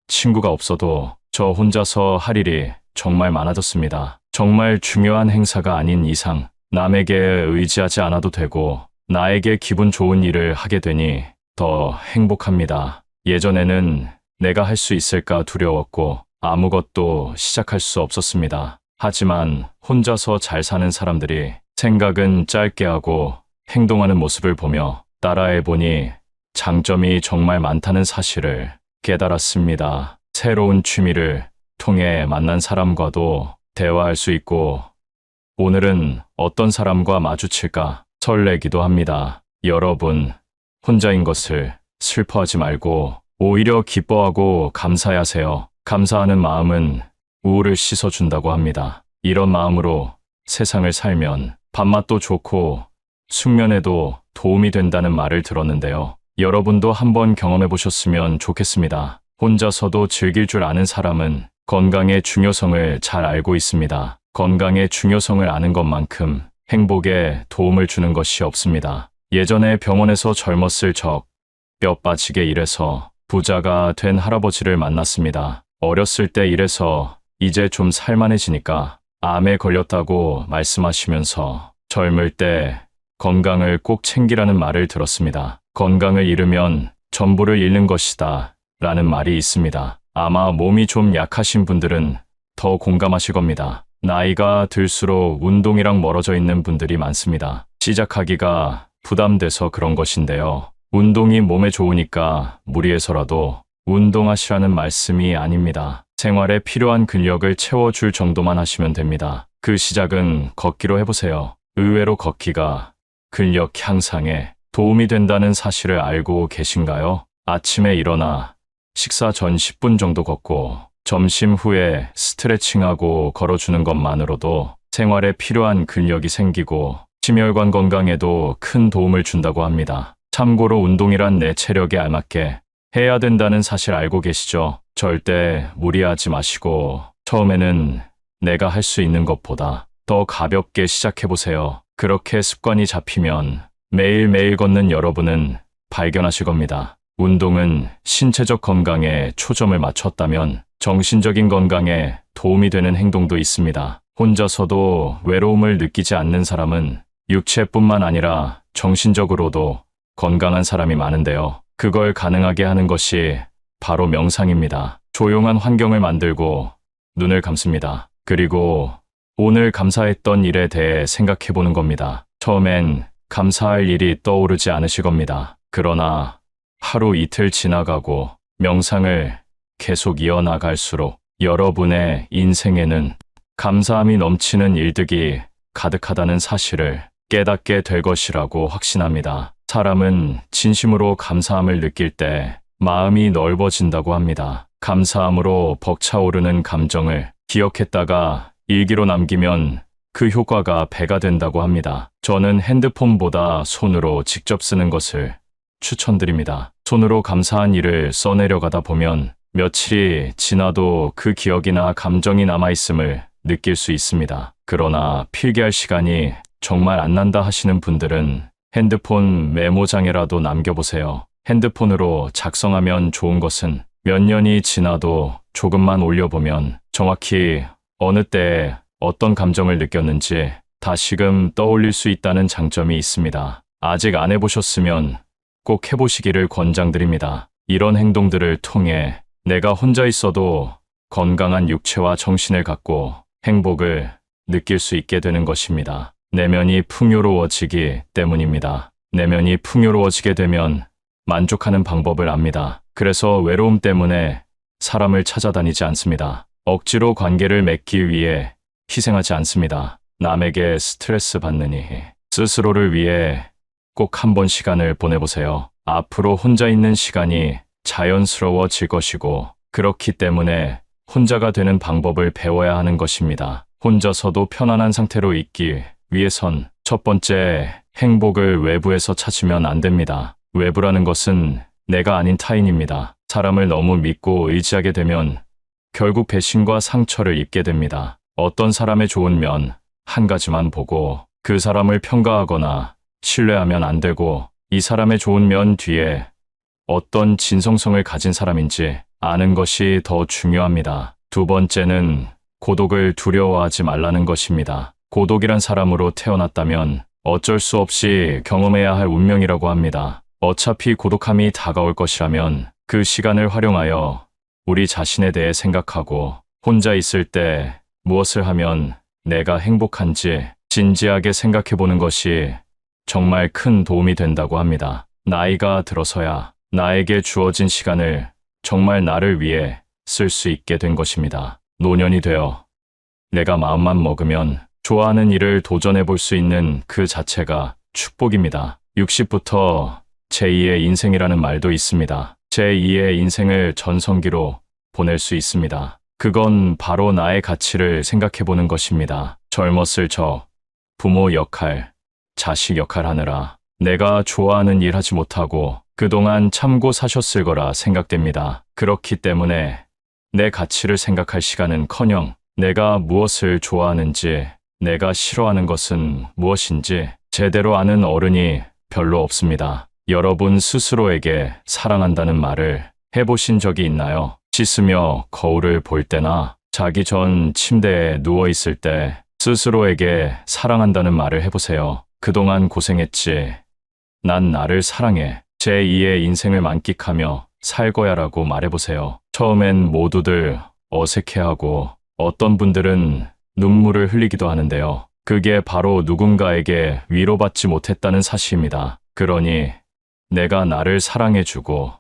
친구가 없어도 저 혼자서 할 일이 정말 많아졌습니다. 정말 중요한 행사가 아닌 이상 남에게 의지하지 않아도 되고 나에게 기분 좋은 일을 하게 되니 더 행복합니다. 예전에는 내가 할 수 있을까 두려웠고 아무것도 시작할 수 없었습니다. 하지만 혼자서 잘 사는 사람들이 생각은 짧게 하고 행동하는 모습을 보며 따라해보니 장점이 정말 많다는 사실을 깨달았습니다. 새로운 취미를 통해 만난 사람과도 대화할 수 있고 오늘은 어떤 사람과 마주칠까 설레기도 합니다. 여러분, 혼자인 것을 슬퍼하지 말고 오히려 기뻐하고 감사하세요. 감사하는 마음은 우울을 씻어준다고 합니다. 이런 마음으로 세상을 살면 밥맛도 좋고 숙면에도 도움이 된다는 말을 들었는데요. 여러분도 한번 경험해 보셨으면 좋겠습니다. 혼자서도 즐길 줄 아는 사람은 건강의 중요성을 잘 알고 있습니다. 건강의 중요성을 아는 것만큼 행복에 도움을 주는 것이 없습니다. 예전에 병원에서 젊었을 적 뼈 빠지게 일해서 부자가 된 할아버지를 만났습니다. 어렸을 때 이래서 이제 좀 살만해지니까 암에 걸렸다고 말씀하시면서 젊을 때 건강을 꼭 챙기라는 말을 들었습니다. 건강을 잃으면 전부를 잃는 것이다 라는 말이 있습니다. 아마 몸이 좀 약하신 분들은 더 공감하실 겁니다. 나이가 들수록 운동이랑 멀어져 있는 분들이 많습니다. 시작하기가 부담돼서 그런 것인데요. 운동이 몸에 좋으니까 무리해서라도 운동하시라는 말씀이 아닙니다. 생활에 필요한 근력을 채워줄 정도만 하시면 됩니다. 그 시작은 걷기로 해보세요. 의외로 걷기가 근력 향상에 도움이 된다는 사실을 알고 계신가요? 아침에 일어나 식사 전 10분 정도 걷고 점심 후에 스트레칭하고 걸어주는 것만으로도 생활에 필요한 근력이 생기고 심혈관 건강에도 큰 도움을 준다고 합니다. 참고로 운동이란 내 체력에 알맞게 해야 된다는 사실 알고 계시죠? 절대 무리하지 마시고 처음에는 내가 할 수 있는 것보다 더 가볍게 시작해보세요. 그렇게 습관이 잡히면 매일매일 걷는 여러분은 발견하실 겁니다. 운동은 신체적 건강에 초점을 맞췄다면 정신적인 건강에 도움이 되는 행동도 있습니다. 혼자서도 외로움을 느끼지 않는 사람은 육체뿐만 아니라 정신적으로도 건강한 사람이 많은데요. 그걸 가능하게 하는 것이 바로 명상입니다. 조용한 환경을 만들고 눈을 감습니다. 그리고 오늘 감사했던 일에 대해 생각해 보는 겁니다. 처음엔 감사할 일이 떠오르지 않으실 겁니다. 그러나 하루 이틀 지나가고 명상을 계속 이어나갈수록 여러분의 인생에는 감사함이 넘치는 일들이 가득하다는 사실을 깨닫게 될 것이라고 확신합니다. 사람은 진심으로 감사함을 느낄 때 마음이 넓어진다고 합니다. 감사함으로 벅차오르는 감정을 기억했다가 일기로 남기면 그 효과가 배가 된다고 합니다. 저는 핸드폰보다 손으로 직접 쓰는 것을 추천드립니다. 손으로 감사한 일을 써내려가다 보면 며칠이 지나도 그 기억이나 감정이 남아있음을 느낄 수 있습니다. 그러나 필기할 시간이 정말 안 난다 하시는 분들은 핸드폰 메모장에라도 남겨보세요. 핸드폰으로 작성하면 좋은 것은 몇 년이 지나도 조금만 올려보면 정확히 어느 때에 어떤 감정을 느꼈는지 다시금 떠올릴 수 있다는 장점이 있습니다. 아직 안 해보셨으면 꼭 해보시기를 권장드립니다. 이런 행동들을 통해 내가 혼자 있어도 건강한 육체와 정신을 갖고 행복을 느낄 수 있게 되는 것입니다. 내면이 풍요로워지기 때문입니다. 내면이 풍요로워지게 되면 만족하는 방법을 압니다. 그래서 외로움 때문에 사람을 찾아다니지 않습니다. 억지로 관계를 맺기 위해 희생하지 않습니다. 남에게 스트레스 받느니 스스로를 위해 꼭 한번 시간을 보내보세요. 앞으로 혼자 있는 시간이 자연스러워질 것이고 그렇기 때문에 혼자가 되는 방법을 배워야 하는 것입니다. 혼자서도 편안한 상태로 있기 위해선 첫 번째, 행복을 외부에서 찾으면 안 됩니다. 외부라는 것은 내가 아닌 타인입니다. 사람을 너무 믿고 의지하게 되면 결국 배신과 상처를 입게 됩니다. 어떤 사람의 좋은 면 한 가지만 보고 그 사람을 평가하거나 신뢰하면 안 되고 이 사람의 좋은 면 뒤에 어떤 진성성을 가진 사람인지 아는 것이 더 중요합니다. 두 번째는 고독을 두려워하지 말라는 것입니다. 고독이란 사람으로 태어났다면 어쩔 수 없이 경험해야 할 운명이라고 합니다. 어차피 고독함이 다가올 것이라면 그 시간을 활용하여 우리 자신에 대해 생각하고 혼자 있을 때 무엇을 하면 내가 행복한지 진지하게 생각해 보는 것이 정말 큰 도움이 된다고 합니다. 나이가 들어서야 나에게 주어진 시간을 정말 나를 위해 쓸 수 있게 된 것입니다. 노년이 되어 내가 마음만 먹으면 좋아하는 일을 도전해 볼 수 있는 그 자체가 축복입니다. 60부터 제2의 인생이라는 말도 있습니다. 제2의 인생을 전성기로 보낼 수 있습니다. 그건 바로 나의 가치를 생각해 보는 것입니다. 젊었을 적, 부모 역할, 자식 역할 하느라 내가 좋아하는 일 하지 못하고 그동안 참고 사셨을 거라 생각됩니다. 그렇기 때문에 내 가치를 생각할 시간은커녕 내가 무엇을 좋아하는지, 내가 싫어하는 것은 무엇인지 제대로 아는 어른이 별로 없습니다. 여러분 스스로에게 사랑한다는 말을 해보신 적이 있나요? 씻으며 거울을 볼 때나 자기 전 침대에 누워 있을 때 스스로에게 사랑한다는 말을 해보세요. 그동안 고생했지. 난 나를 사랑해. 제2의 인생을 만끽하며 살 거야라고 말해보세요. 처음엔 모두들 어색해하고 어떤 분들은 눈물을 흘리기도 하는데요. 그게 바로 누군가에게 위로받지 못했다는 사실입니다. 그러니 내가 나를 사랑해주고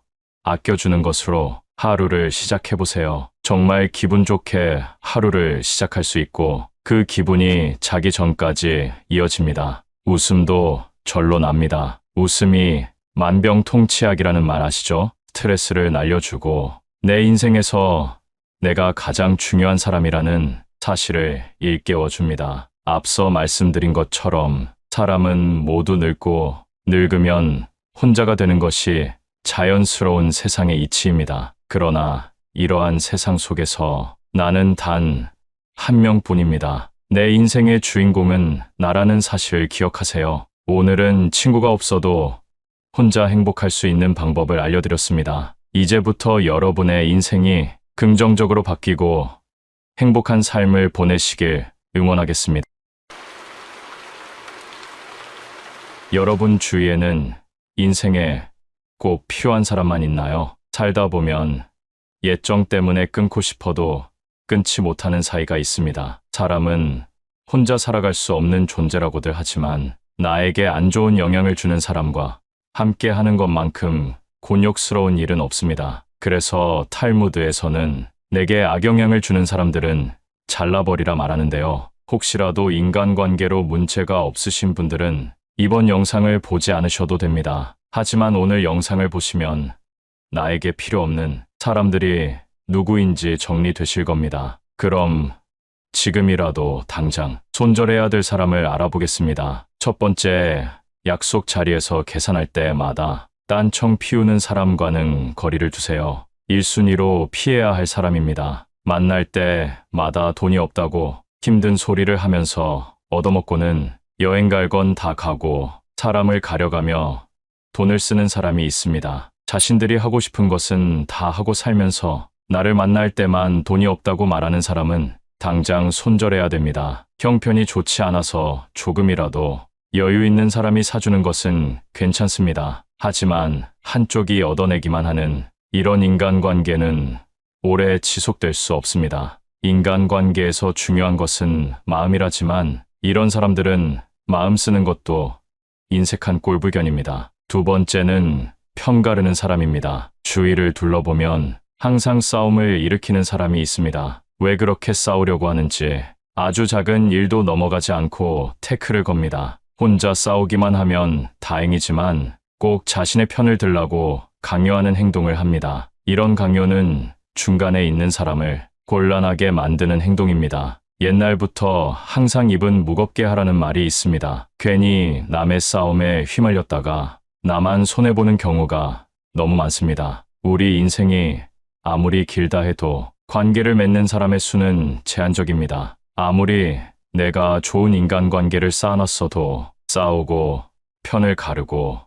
아껴주는 것으로 하루를 시작해보세요. 정말 기분 좋게 하루를 시작할 수 있고 그 기분이 자기 전까지 이어집니다. 웃음도 절로 납니다. 웃음이 만병통치약이라는 말 아시죠? 스트레스를 날려주고 내 인생에서 내가 가장 중요한 사람이라는 사실을 일깨워줍니다. 앞서 말씀드린 것처럼 사람은 모두 늙고 늙으면 혼자가 되는 것이 자연스러운 세상의 이치입니다. 그러나 이러한 세상 속에서 나는 단 한 명뿐입니다. 내 인생의 주인공은 나라는 사실을 기억하세요. 오늘은 친구가 없어도 혼자 행복할 수 있는 방법을 알려드렸습니다. 이제부터 여러분의 인생이 긍정적으로 바뀌고 행복한 삶을 보내시길 응원하겠습니다. 여러분 주위에는 인생에 꼭 필요한 사람만 있나요? 살다 보면 예정 때문에 끊고 싶어도 끊지 못하는 사이가 있습니다. 사람은 혼자 살아갈 수 없는 존재라고들 하지만 나에게 안 좋은 영향을 주는 사람과 함께 하는 것만큼 곤욕스러운 일은 없습니다. 그래서 탈무드에서는 내게 악영향을 주는 사람들은 잘라버리라 말하는데요. 혹시라도 인간관계로 문제가 없으신 분들은 이번 영상을 보지 않으셔도 됩니다. 하지만 오늘 영상을 보시면 나에게 필요 없는 사람들이 누구인지 정리되실 겁니다. 그럼 지금이라도 당장 손절해야 될 사람을 알아보겠습니다. 첫 번째, 약속 자리에서 계산할 때마다 딴청 피우는 사람과는 거리를 두세요. 1순위로 피해야 할 사람입니다. 만날 때마다 돈이 없다고 힘든 소리를 하면서 얻어먹고는 여행 갈 건 다 가고 사람을 가려가며 돈을 쓰는 사람이 있습니다. 자신들이 하고 싶은 것은 다 하고 살면서 나를 만날 때만 돈이 없다고 말하는 사람은 당장 손절해야 됩니다. 형편이 좋지 않아서 조금이라도 여유 있는 사람이 사주는 것은 괜찮습니다. 하지만 한쪽이 얻어내기만 하는 이런 인간관계는 오래 지속될 수 없습니다. 인간관계에서 중요한 것은 마음이라지만 이런 사람들은 마음 쓰는 것도 인색한 꼴불견입니다. 두 번째는 편가르는 사람입니다. 주위를 둘러보면 항상 싸움을 일으키는 사람이 있습니다. 왜 그렇게 싸우려고 하는지 아주 작은 일도 넘어가지 않고 태클을 겁니다. 혼자 싸우기만 하면 다행이지만 꼭 자신의 편을 들라고 강요하는 행동을 합니다. 이런 강요는 중간에 있는 사람을 곤란하게 만드는 행동입니다. 옛날부터 항상 입은 무겁게 하라는 말이 있습니다. 괜히 남의 싸움에 휘말렸다가 나만 손해보는 경우가 너무 많습니다. 우리 인생이 아무리 길다 해도 관계를 맺는 사람의 수는 제한적입니다. 아무리 내가 좋은 인간관계를 쌓아놨어도 싸우고 편을 가르고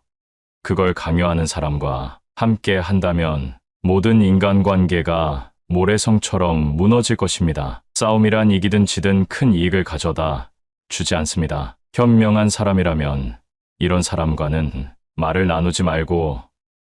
그걸 강요하는 사람과 함께 한다면 모든 인간관계가 모래성처럼 무너질 것입니다. 싸움이란 이기든 지든 큰 이익을 가져다 주지 않습니다. 현명한 사람이라면 이런 사람과는 말을 나누지 말고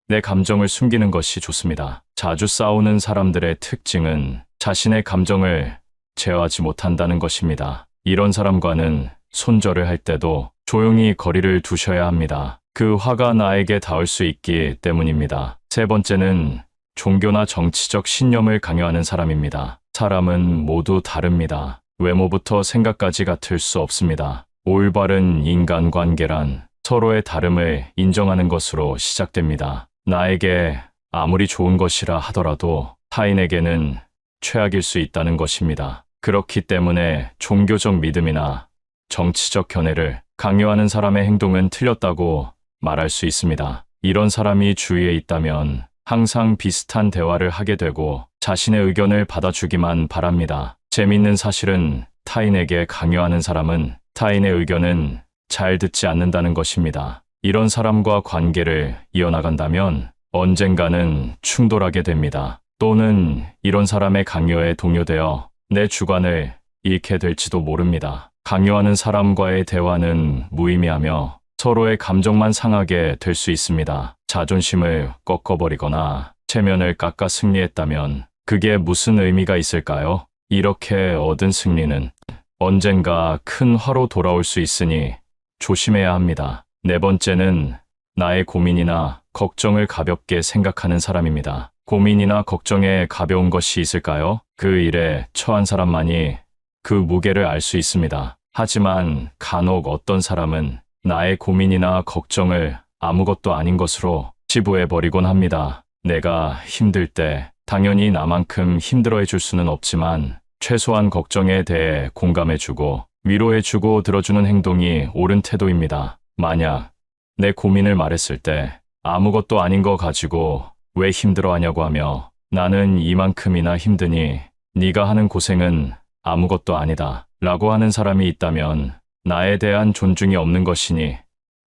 내 감정을 숨기는 것이 좋습니다. 자주 싸우는 사람들의 특징은 자신의 감정을 제어하지 못한다는 것입니다. 이런 사람과는 손절을 할 때도 조용히 거리를 두셔야 합니다. 그 화가 나에게 닿을 수 있기 때문입니다. 세 번째는 종교나 정치적 신념을 강요하는 사람입니다. 사람은 모두 다릅니다. 외모부터 생각까지 같을 수 없습니다. 올바른 인간관계란 서로의 다름을 인정하는 것으로 시작됩니다. 나에게 아무리 좋은 것이라 하더라도 타인에게는 최악일 수 있다는 것입니다. 그렇기 때문에 종교적 믿음이나 정치적 견해를 강요하는 사람의 행동은 틀렸다고 말할 수 있습니다. 이런 사람이 주위에 있다면 항상 비슷한 대화를 하게 되고 자신의 의견을 받아주기만 바랍니다. 재밌는 사실은 타인에게 강요하는 사람은 타인의 의견은 잘 듣지 않는다는 것입니다. 이런 사람과 관계를 이어나간다면 언젠가는 충돌하게 됩니다. 또는 이런 사람의 강요에 동요되어 내 주관을 잃게 될지도 모릅니다. 강요하는 사람과의 대화는 무의미하며 서로의 감정만 상하게 될 수 있습니다. 자존심을 꺾어버리거나 체면을 깎아 승리했다면 그게 무슨 의미가 있을까요? 이렇게 얻은 승리는 언젠가 큰 화로 돌아올 수 있으니 조심해야 합니다. 네 번째는 나의 고민이나 걱정을 가볍게 생각하는 사람입니다. 고민이나 걱정에 가벼운 것이 있을까요? 그 일에 처한 사람만이 그 무게를 알 수 있습니다. 하지만 간혹 어떤 사람은 나의 고민이나 걱정을 아무것도 아닌 것으로 치부해버리곤 합니다. 내가 힘들 때 당연히 나만큼 힘들어해 줄 수는 없지만 최소한 걱정에 대해 공감해주고 위로해주고 들어주는 행동이 옳은 태도입니다. 만약 내 고민을 말했을 때 아무것도 아닌 거 가지고 왜 힘들어하냐고 하며 나는 이만큼이나 힘드니 네가 하는 고생은 아무것도 아니다 라고 하는 사람이 있다면 나에 대한 존중이 없는 것이니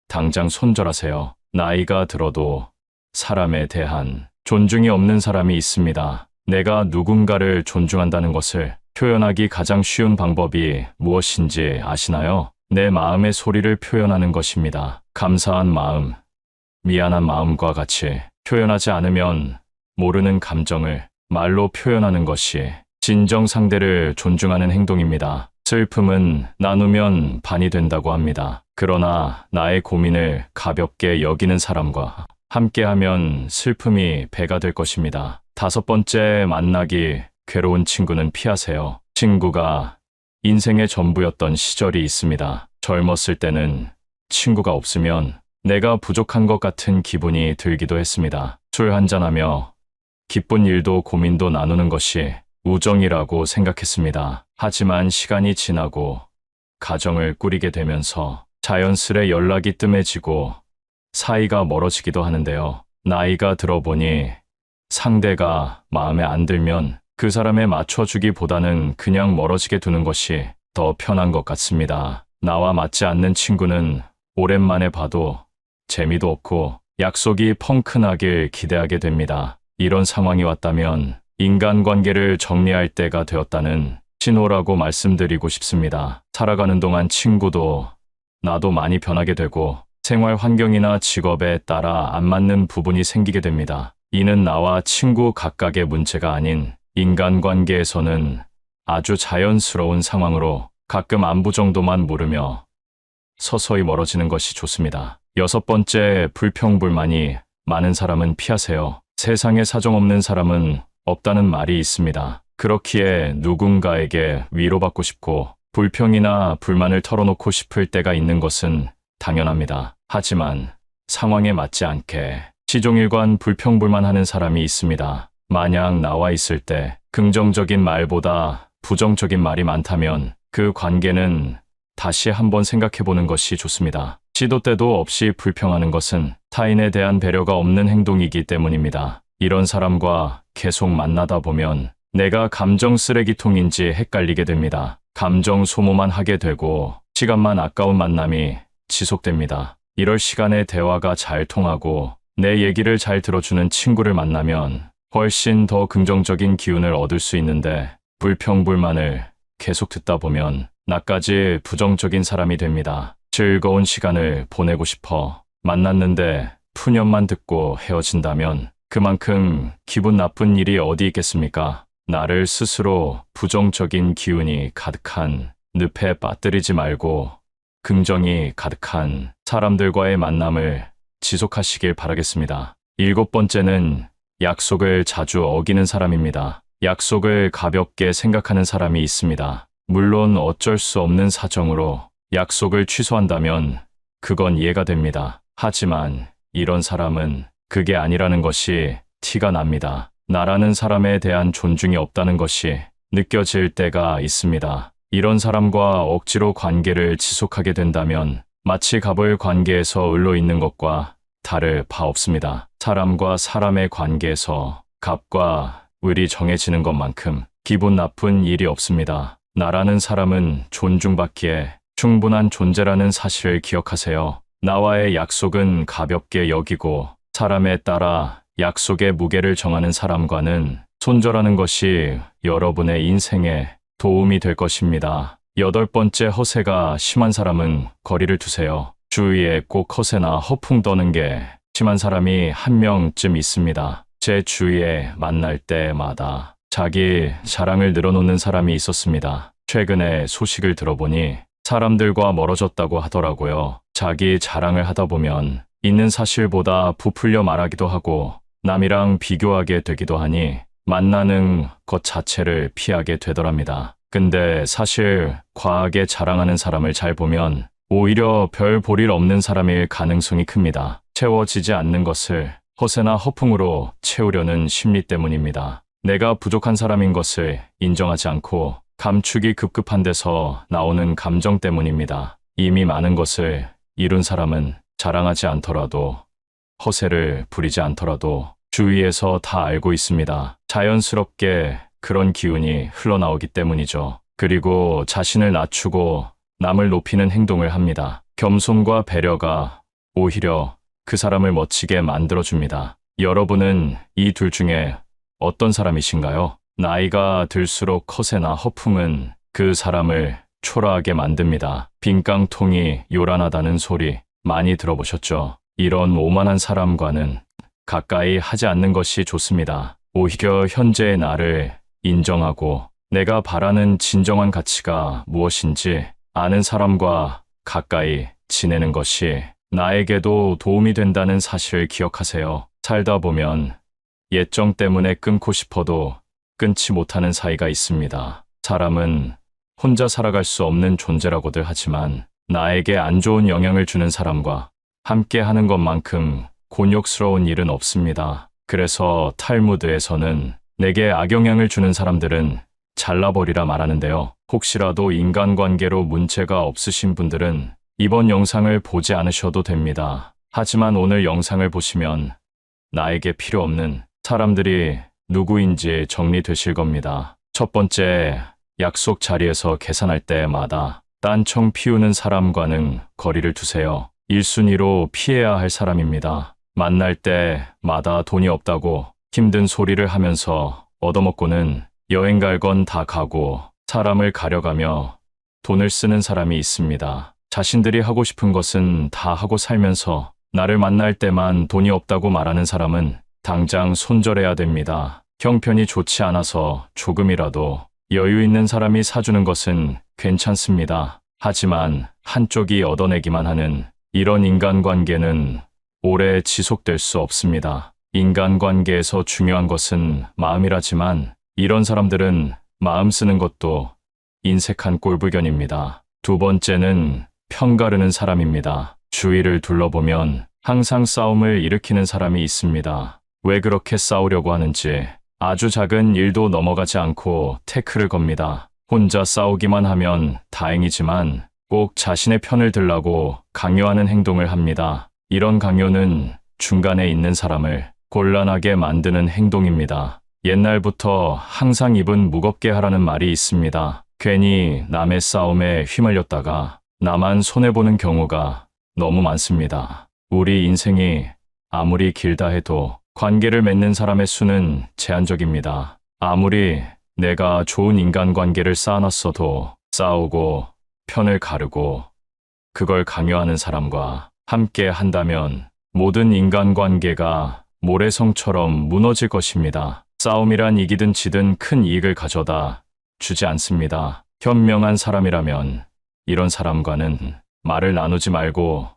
당장 손절하세요. 나이가 들어도 사람에 대한 존중이 없는 사람이 있습니다. 내가 누군가를 존중한다는 것을 표현하기 가장 쉬운 방법이 무엇인지 아시나요? 내 마음의 소리를 표현하는 것입니다. 감사한 마음, 미안한 마음과 같이 표현하지 않으면 모르는 감정을 말로 표현하는 것이 진정 상대를 존중하는 행동입니다. 슬픔은 나누면 반이 된다고 합니다. 그러나 나의 고민을 가볍게 여기는 사람과 함께하면 슬픔이 배가 될 것입니다. 다섯 번째, 만나기 괴로운 친구는 피하세요. 친구가 인생의 전부였던 시절이 있습니다. 젊었을 때는 친구가 없으면 내가 부족한 것 같은 기분이 들기도 했습니다. 술 한잔하며 기쁜 일도 고민도 나누는 것이 우정이라고 생각했습니다. 하지만 시간이 지나고 가정을 꾸리게 되면서 자연스레 연락이 뜸해지고 사이가 멀어지기도 하는데요. 나이가 들어보니 상대가 마음에 안 들면 그 사람에 맞춰주기보다는 그냥 멀어지게 두는 것이 더 편한 것 같습니다. 나와 맞지 않는 친구는 오랜만에 봐도 재미도 없고 약속이 펑크나길 기대하게 됩니다. 이런 상황이 왔다면 인간관계를 정리할 때가 되었다는 신호라고 말씀드리고 싶습니다. 살아가는 동안 친구도 나도 많이 변하게 되고 생활 환경이나 직업에 따라 안 맞는 부분이 생기게 됩니다. 이는 나와 친구 각각의 문제가 아닌 인간관계에서는 아주 자연스러운 상황으로 가끔 안부 정도만 물으며 서서히 멀어지는 것이 좋습니다. 여섯 번째, 불평불만이 많은 사람은 피하세요. 세상에 사정 없는 사람은 없다는 말이 있습니다. 그렇기에 누군가에게 위로받고 싶고 불평이나 불만을 털어놓고 싶을 때가 있는 것은 당연합니다. 하지만 상황에 맞지 않게 시종일관 불평불만하는 사람이 있습니다. 만약 나와 있을 때 긍정적인 말보다 부정적인 말이 많다면 그 관계는 다시 한번 생각해보는 것이 좋습니다. 시도 때도 없이 불평하는 것은 타인에 대한 배려가 없는 행동이기 때문입니다. 이런 사람과 계속 만나다 보면 내가 감정 쓰레기통인지 헷갈리게 됩니다. 감정 소모만 하게 되고 시간만 아까운 만남이 지속됩니다. 이럴 시간에 대화가 잘 통하고 내 얘기를 잘 들어주는 친구를 만나면 훨씬 더 긍정적인 기운을 얻을 수 있는데 불평불만을 계속 듣다 보면 나까지 부정적인 사람이 됩니다. 즐거운 시간을 보내고 싶어 만났는데 푸념만 듣고 헤어진다면 그만큼 기분 나쁜 일이 어디 있겠습니까? 나를 스스로 부정적인 기운이 가득한 늪에 빠뜨리지 말고 긍정이 가득한 사람들과의 만남을 지속하시길 바라겠습니다. 일곱 번째는 약속을 자주 어기는 사람입니다. 약속을 가볍게 생각하는 사람이 있습니다. 물론 어쩔 수 없는 사정으로 약속을 취소한다면 그건 이해가 됩니다. 하지만 이런 사람은 그게 아니라는 것이 티가 납니다. 나라는 사람에 대한 존중이 없다는 것이 느껴질 때가 있습니다. 이런 사람과 억지로 관계를 지속하게 된다면 마치 갑을 관계에서 을로 있는 것과 다를 바 없습니다. 사람과 사람의 관계에서 갑과 을이 정해지는 것만큼 기분 나쁜 일이 없습니다. 나라는 사람은 존중받기에 충분한 존재라는 사실을 기억하세요. 나와의 약속은 가볍게 여기고 사람에 따라 약속의 무게를 정하는 사람과는 손절하는 것이 여러분의 인생에 도움이 될 것입니다. 8번째, 허세가 심한 사람은 거리를 두세요. 주위에 꼭 허세나 허풍 떠는 게 심한 사람이 한 명쯤 있습니다. 제 주위에 만날 때마다 자기 자랑을 늘어놓는 사람이 있었습니다. 최근에 소식을 들어보니 사람들과 멀어졌다고 하더라고요. 자기 자랑을 하다 보면 있는 사실보다 부풀려 말하기도 하고 남이랑 비교하게 되기도 하니 만나는 것 자체를 피하게 되더랍니다. 근데 사실 과하게 자랑하는 사람을 잘 보면 오히려 별 볼 일 없는 사람일 가능성이 큽니다. 채워지지 않는 것을 허세나 허풍으로 채우려는 심리 때문입니다. 내가 부족한 사람인 것을 인정하지 않고 감추기 급급한 데서 나오는 감정 때문입니다. 이미 많은 것을 이룬 사람은 자랑하지 않더라도, 허세를 부리지 않더라도 주위에서 다 알고 있습니다. 자연스럽게 그런 기운이 흘러나오기 때문이죠. 그리고 자신을 낮추고 남을 높이는 행동을 합니다. 겸손과 배려가 오히려 그 사람을 멋지게 만들어줍니다. 여러분은 이 둘 중에 어떤 사람이신가요? 나이가 들수록 허세나 허풍은 그 사람을 초라하게 만듭니다. 빈깡통이 요란하다는 소리 많이 들어보셨죠? 이런 오만한 사람과는 가까이 하지 않는 것이 좋습니다. 오히려 현재의 나를 인정하고 내가 바라는 진정한 가치가 무엇인지 아는 사람과 가까이 지내는 것이 나에게도 도움이 된다는 사실을 기억하세요. 살다 보면 예정 때문에 끊고 싶어도 끊지 못하는 사이가 있습니다. 사람은 혼자 살아갈 수 없는 존재라고들 하지만 나에게 안 좋은 영향을 주는 사람과 함께 하는 것만큼 곤욕스러운 일은 없습니다. 그래서 탈무드에서는 내게 악영향을 주는 사람들은 잘라버리라 말하는데요. 혹시라도 인간관계로 문제가 없으신 분들은 이번 영상을 보지 않으셔도 됩니다. 하지만 오늘 영상을 보시면 나에게 필요 없는 사람들이 누구인지 정리되실 겁니다. 첫 번째, 약속 자리에서 계산할 때마다 딴청 피우는 사람과는 거리를 두세요. 1순위로 피해야 할 사람입니다. 만날 때마다 돈이 없다고 힘든 소리를 하면서 얻어먹고는 여행 갈 건 다 가고 사람을 가려가며 돈을 쓰는 사람이 있습니다. 자신들이 하고 싶은 것은 다 하고 살면서 나를 만날 때만 돈이 없다고 말하는 사람은 당장 손절해야 됩니다. 형편이 좋지 않아서 조금이라도 여유 있는 사람이 사주는 것은 괜찮습니다. 하지만 한쪽이 얻어내기만 하는 이런 인간관계는 오래 지속될 수 없습니다. 인간관계에서 중요한 것은 마음이라지만 이런 사람들은 마음 쓰는 것도 인색한 꼴불견입니다. 두 번째는 편가르는 사람입니다. 주위를 둘러보면 항상 싸움을 일으키는 사람이 있습니다. 왜 그렇게 싸우려고 하는지 아주 작은 일도 넘어가지 않고 태클을 겁니다. 혼자 싸우기만 하면 다행이지만 꼭 자신의 편을 들라고 강요하는 행동을 합니다. 이런 강요는 중간에 있는 사람을 곤란하게 만드는 행동입니다. 옛날부터 항상 입은 무겁게 하라는 말이 있습니다. 괜히 남의 싸움에 휘말렸다가 나만 손해보는 경우가 너무 많습니다. 우리 인생이 아무리 길다 해도 관계를 맺는 사람의 수는 제한적입니다. 아무리 내가 좋은 인간관계를 쌓아놨어도 싸우고 편을 가르고 그걸 강요하는 사람과 함께 한다면 모든 인간관계가 모래성처럼 무너질 것입니다. 싸움이란 이기든 지든 큰 이익을 가져다 주지 않습니다. 현명한 사람이라면 이런 사람과는 말을 나누지 말고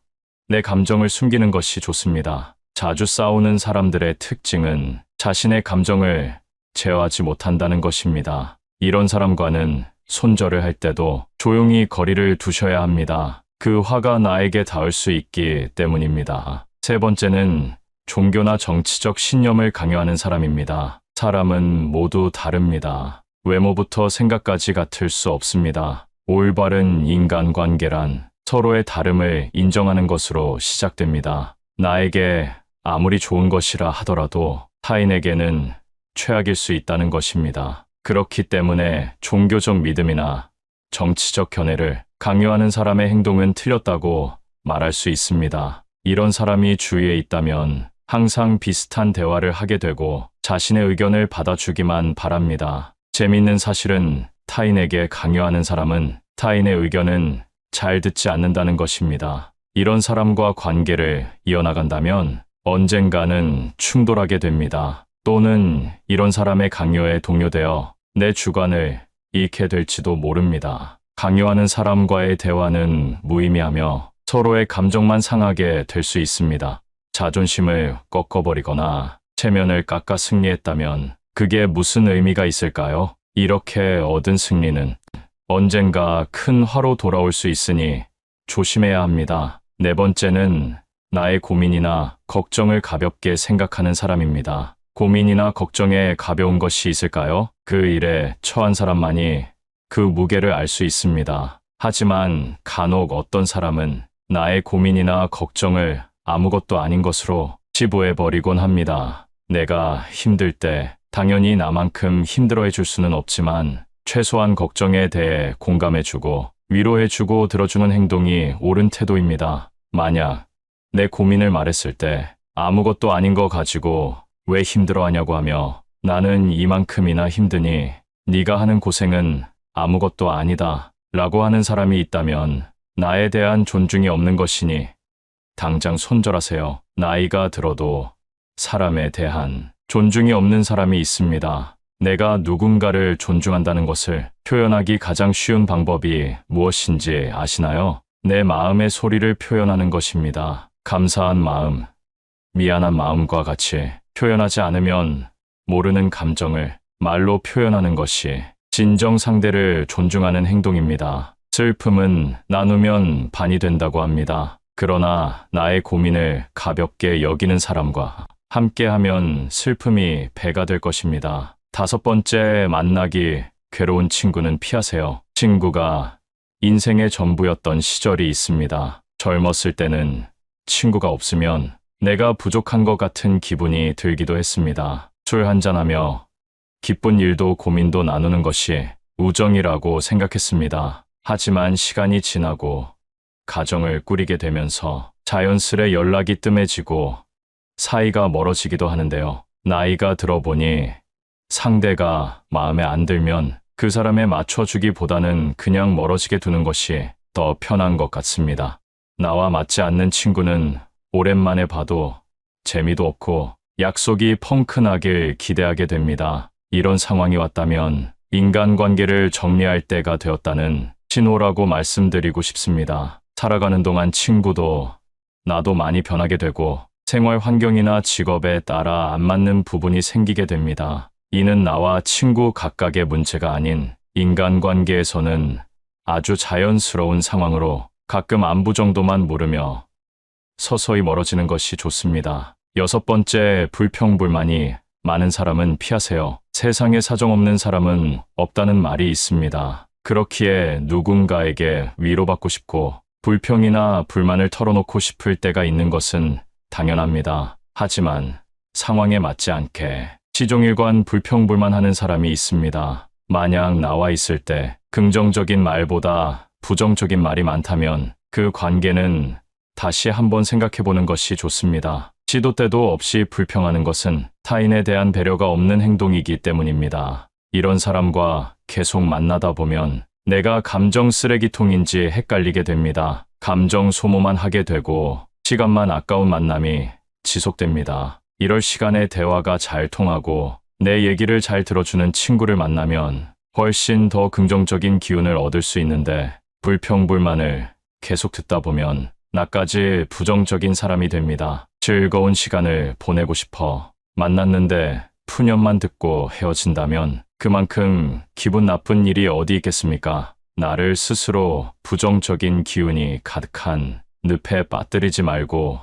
내 감정을 숨기는 것이 좋습니다. 자주 싸우는 사람들의 특징은 자신의 감정을 제어하지 못한다는 것입니다. 이런 사람과는 손절을 할 때도 조용히 거리를 두셔야 합니다. 그 화가 나에게 닿을 수 있기 때문입니다. 세 번째는 종교나 정치적 신념을 강요하는 사람입니다. 사람은 모두 다릅니다. 외모부터 생각까지 같을 수 없습니다. 올바른 인간관계란 서로의 다름을 인정하는 것으로 시작됩니다. 나에게 아무리 좋은 것이라 하더라도 타인에게는 최악일 수 있다는 것입니다. 그렇기 때문에 종교적 믿음이나 정치적 견해를 강요하는 사람의 행동은 틀렸다고 말할 수 있습니다. 이런 사람이 주위에 있다면 항상 비슷한 대화를 하게 되고 자신의 의견을 받아주기만 바랍니다. 재밌는 사실은 타인에게 강요하는 사람은 타인의 의견은 잘 듣지 않는다는 것입니다. 이런 사람과 관계를 이어나간다면 언젠가는 충돌하게 됩니다. 또는 이런 사람의 강요에 동요되어 내 주관을 잃게 될지도 모릅니다. 강요하는 사람과의 대화는 무의미하며 서로의 감정만 상하게 될 수 있습니다. 자존심을 꺾어버리거나 체면을 깎아 승리했다면 그게 무슨 의미가 있을까요? 이렇게 얻은 승리는 언젠가 큰 화로 돌아올 수 있으니 조심해야 합니다. 네 번째는 나의 고민이나 걱정을 가볍게 생각하는 사람입니다. 고민이나 걱정에 가벼운 것이 있을까요? 그 일에 처한 사람만이 그 무게를 알 수 있습니다. 하지만 간혹 어떤 사람은 나의 고민이나 걱정을 아무것도 아닌 것으로 치부해버리곤 합니다. 내가 힘들 때 당연히 나만큼 힘들어해 줄 수는 없지만 최소한 걱정에 대해 공감해주고 위로해주고 들어주는 행동이 옳은 태도입니다. 만약 내 고민을 말했을 때 아무것도 아닌 거 가지고 왜 힘들어하냐고 하며 나는 이만큼이나 힘드니 네가 하는 고생은 아무것도 아니다 라고 하는 사람이 있다면 나에 대한 존중이 없는 것이니 당장 손절하세요. 나이가 들어도 사람에 대한 존중이 없는 사람이 있습니다. 내가 누군가를 존중한다는 것을 표현하기 가장 쉬운 방법이 무엇인지 아시나요? 내 마음의 소리를 표현하는 것입니다. 감사한 마음, 미안한 마음과 같이 표현하지 않으면 모르는 감정을 말로 표현하는 것이 진정 상대를 존중하는 행동입니다. 슬픔은 나누면 반이 된다고 합니다. 그러나 나의 고민을 가볍게 여기는 사람과 함께하면 슬픔이 배가 될 것입니다. 다섯 번째, 만나기 괴로운 친구는 피하세요. 친구가 인생의 전부였던 시절이 있습니다. 젊었을 때는 친구가 없으면 내가 부족한 것 같은 기분이 들기도 했습니다. 술 한잔하며 기쁜 일도 고민도 나누는 것이 우정이라고 생각했습니다. 하지만 시간이 지나고 가정을 꾸리게 되면서 자연스레 연락이 뜸해지고 사이가 멀어지기도 하는데요. 나이가 들어보니 상대가 마음에 안 들면 그 사람에 맞춰주기보다는 그냥 멀어지게 두는 것이 더 편한 것 같습니다. 나와 맞지 않는 친구는 오랜만에 봐도 재미도 없고 약속이 펑크나길 기대하게 됩니다. 이런 상황이 왔다면 인간관계를 정리할 때가 되었다는 신호라고 말씀드리고 싶습니다. 살아가는 동안 친구도 나도 많이 변하게 되고 생활 환경이나 직업에 따라 안 맞는 부분이 생기게 됩니다. 이는 나와 친구 각각의 문제가 아닌 인간관계에서는 아주 자연스러운 상황으로 가끔 안부 정도만 물으며 서서히 멀어지는 것이 좋습니다. 여섯 번째, 불평불만이 많은 사람은 피하세요. 세상에 사정없는 사람은 없다는 말이 있습니다. 그렇기에 누군가에게 위로받고 싶고 불평이나 불만을 털어놓고 싶을 때가 있는 것은 당연합니다. 하지만 상황에 맞지 않게 시종일관 불평불만하는 사람이 있습니다. 만약 나와 있을 때 긍정적인 말보다 부정적인 말이 많다면 그 관계는 다시 한번 생각해보는 것이 좋습니다. 시도 때도 없이 불평하는 것은 타인에 대한 배려가 없는 행동이기 때문입니다. 이런 사람과 계속 만나다 보면 내가 감정 쓰레기통인지 헷갈리게 됩니다. 감정 소모만 하게 되고 시간만 아까운 만남이 지속됩니다. 이럴 시간에 대화가 잘 통하고 내 얘기를 잘 들어주는 친구를 만나면 훨씬 더 긍정적인 기운을 얻을 수 있는데 불평불만을 계속 듣다 보면 나까지 부정적인 사람이 됩니다. 즐거운 시간을 보내고 싶어 만났는데 푸념만 듣고 헤어진다면 그만큼 기분 나쁜 일이 어디 있겠습니까? 나를 스스로 부정적인 기운이 가득한 늪에 빠뜨리지 말고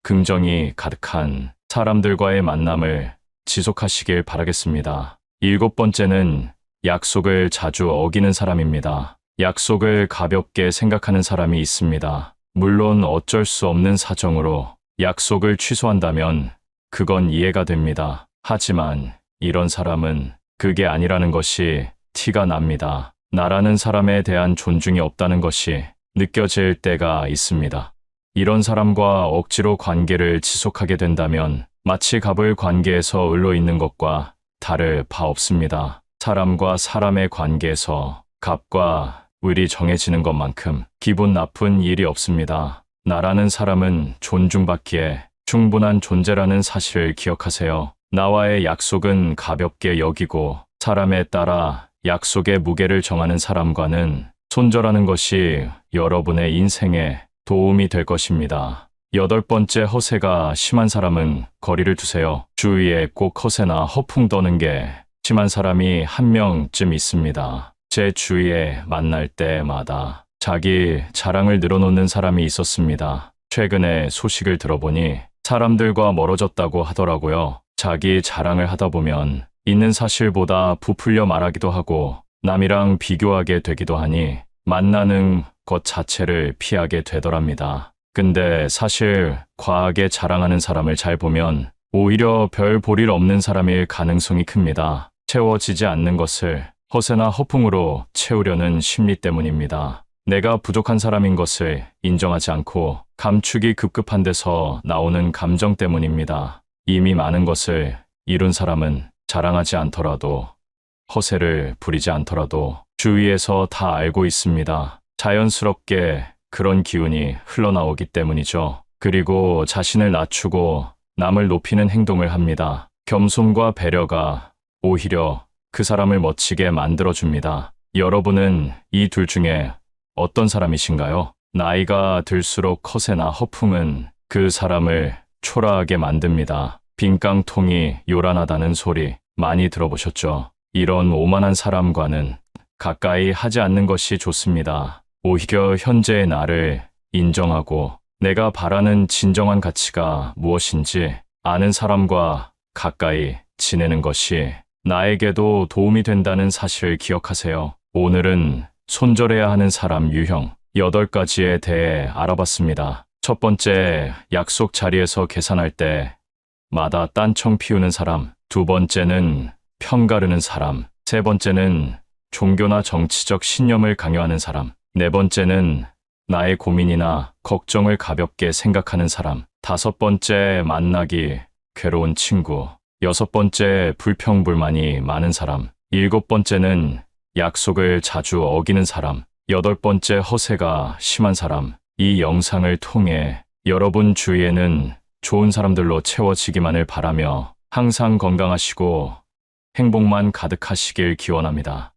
긍정이 가득한 사람들과의 만남을 지속하시길 바라겠습니다. 일곱 번째는 약속을 자주 어기는 사람입니다. 약속을 가볍게 생각하는 사람이 있습니다. 물론 어쩔 수 없는 사정으로 약속을 취소한다면 그건 이해가 됩니다. 하지만 이런 사람은 그게 아니라는 것이 티가 납니다. 나라는 사람에 대한 존중이 없다는 것이 느껴질 때가 있습니다. 이런 사람과 억지로 관계를 지속하게 된다면 마치 갑을 관계에서 을로 있는 것과 다를 바 없습니다. 사람과 사람의 관계에서 갑과 을이 정해지는 것만큼 기분 나쁜 일이 없습니다. 나라는 사람은 존중받기에 충분한 존재라는 사실을 기억하세요. 나와의 약속은 가볍게 여기고 사람에 따라 약속의 무게를 정하는 사람과는 손절하는 것이 여러분의 인생에 도움이 될 것입니다. 8번째, 허세가 심한 사람은 거리를 두세요. 주위에 꼭 허세나 허풍 떠는 게 심한 사람이 한 명쯤 있습니다. 제 주위에 만날 때마다 자기 자랑을 늘어놓는 사람이 있었습니다. 최근에 소식을 들어보니 사람들과 멀어졌다고 하더라고요. 자기 자랑을 하다 보면 있는 사실보다 부풀려 말하기도 하고 남이랑 비교하게 되기도 하니 만나는 것 자체를 피하게 되더랍니다. 근데 사실 과하게 자랑하는 사람을 잘 보면 오히려 별 볼 일 없는 사람일 가능성이 큽니다. 채워지지 않는 것을 허세나 허풍으로 채우려는 심리 때문입니다. 내가 부족한 사람인 것을 인정하지 않고 감추기 급급한 데서 나오는 감정 때문입니다. 이미 많은 것을 이룬 사람은 자랑하지 않더라도 허세를 부리지 않더라도 주위에서 다 알고 있습니다. 자연스럽게 그런 기운이 흘러나오기 때문이죠. 그리고 자신을 낮추고 남을 높이는 행동을 합니다. 겸손과 배려가 오히려 그 사람을 멋지게 만들어줍니다. 여러분은 이 둘 중에 어떤 사람이신가요? 나이가 들수록 허세나 허풍은 그 사람을 초라하게 만듭니다. 빈깡통이 요란하다는 소리 많이 들어보셨죠? 이런 오만한 사람과는 가까이 하지 않는 것이 좋습니다. 오히려 현재의 나를 인정하고 내가 바라는 진정한 가치가 무엇인지 아는 사람과 가까이 지내는 것이 나에게도 도움이 된다는 사실을 기억하세요. 오늘은 손절해야 하는 사람 유형 8가지에 대해 알아봤습니다. 첫 번째, 약속 자리에서 계산할 때마다 딴청 피우는 사람. 두 번째는 편가르는 사람. 세 번째는 종교나 정치적 신념을 강요하는 사람. 네 번째는 나의 고민이나 걱정을 가볍게 생각하는 사람. 다섯 번째, 만나기 괴로운 친구. 여섯 번째, 불평불만이 많은 사람. 일곱 번째는 약속을 자주 어기는 사람. 여덟 번째, 허세가 심한 사람. 이 영상을 통해 여러분 주위에는 좋은 사람들로 채워지기만을 바라며 항상 건강하시고 행복만 가득하시길 기원합니다.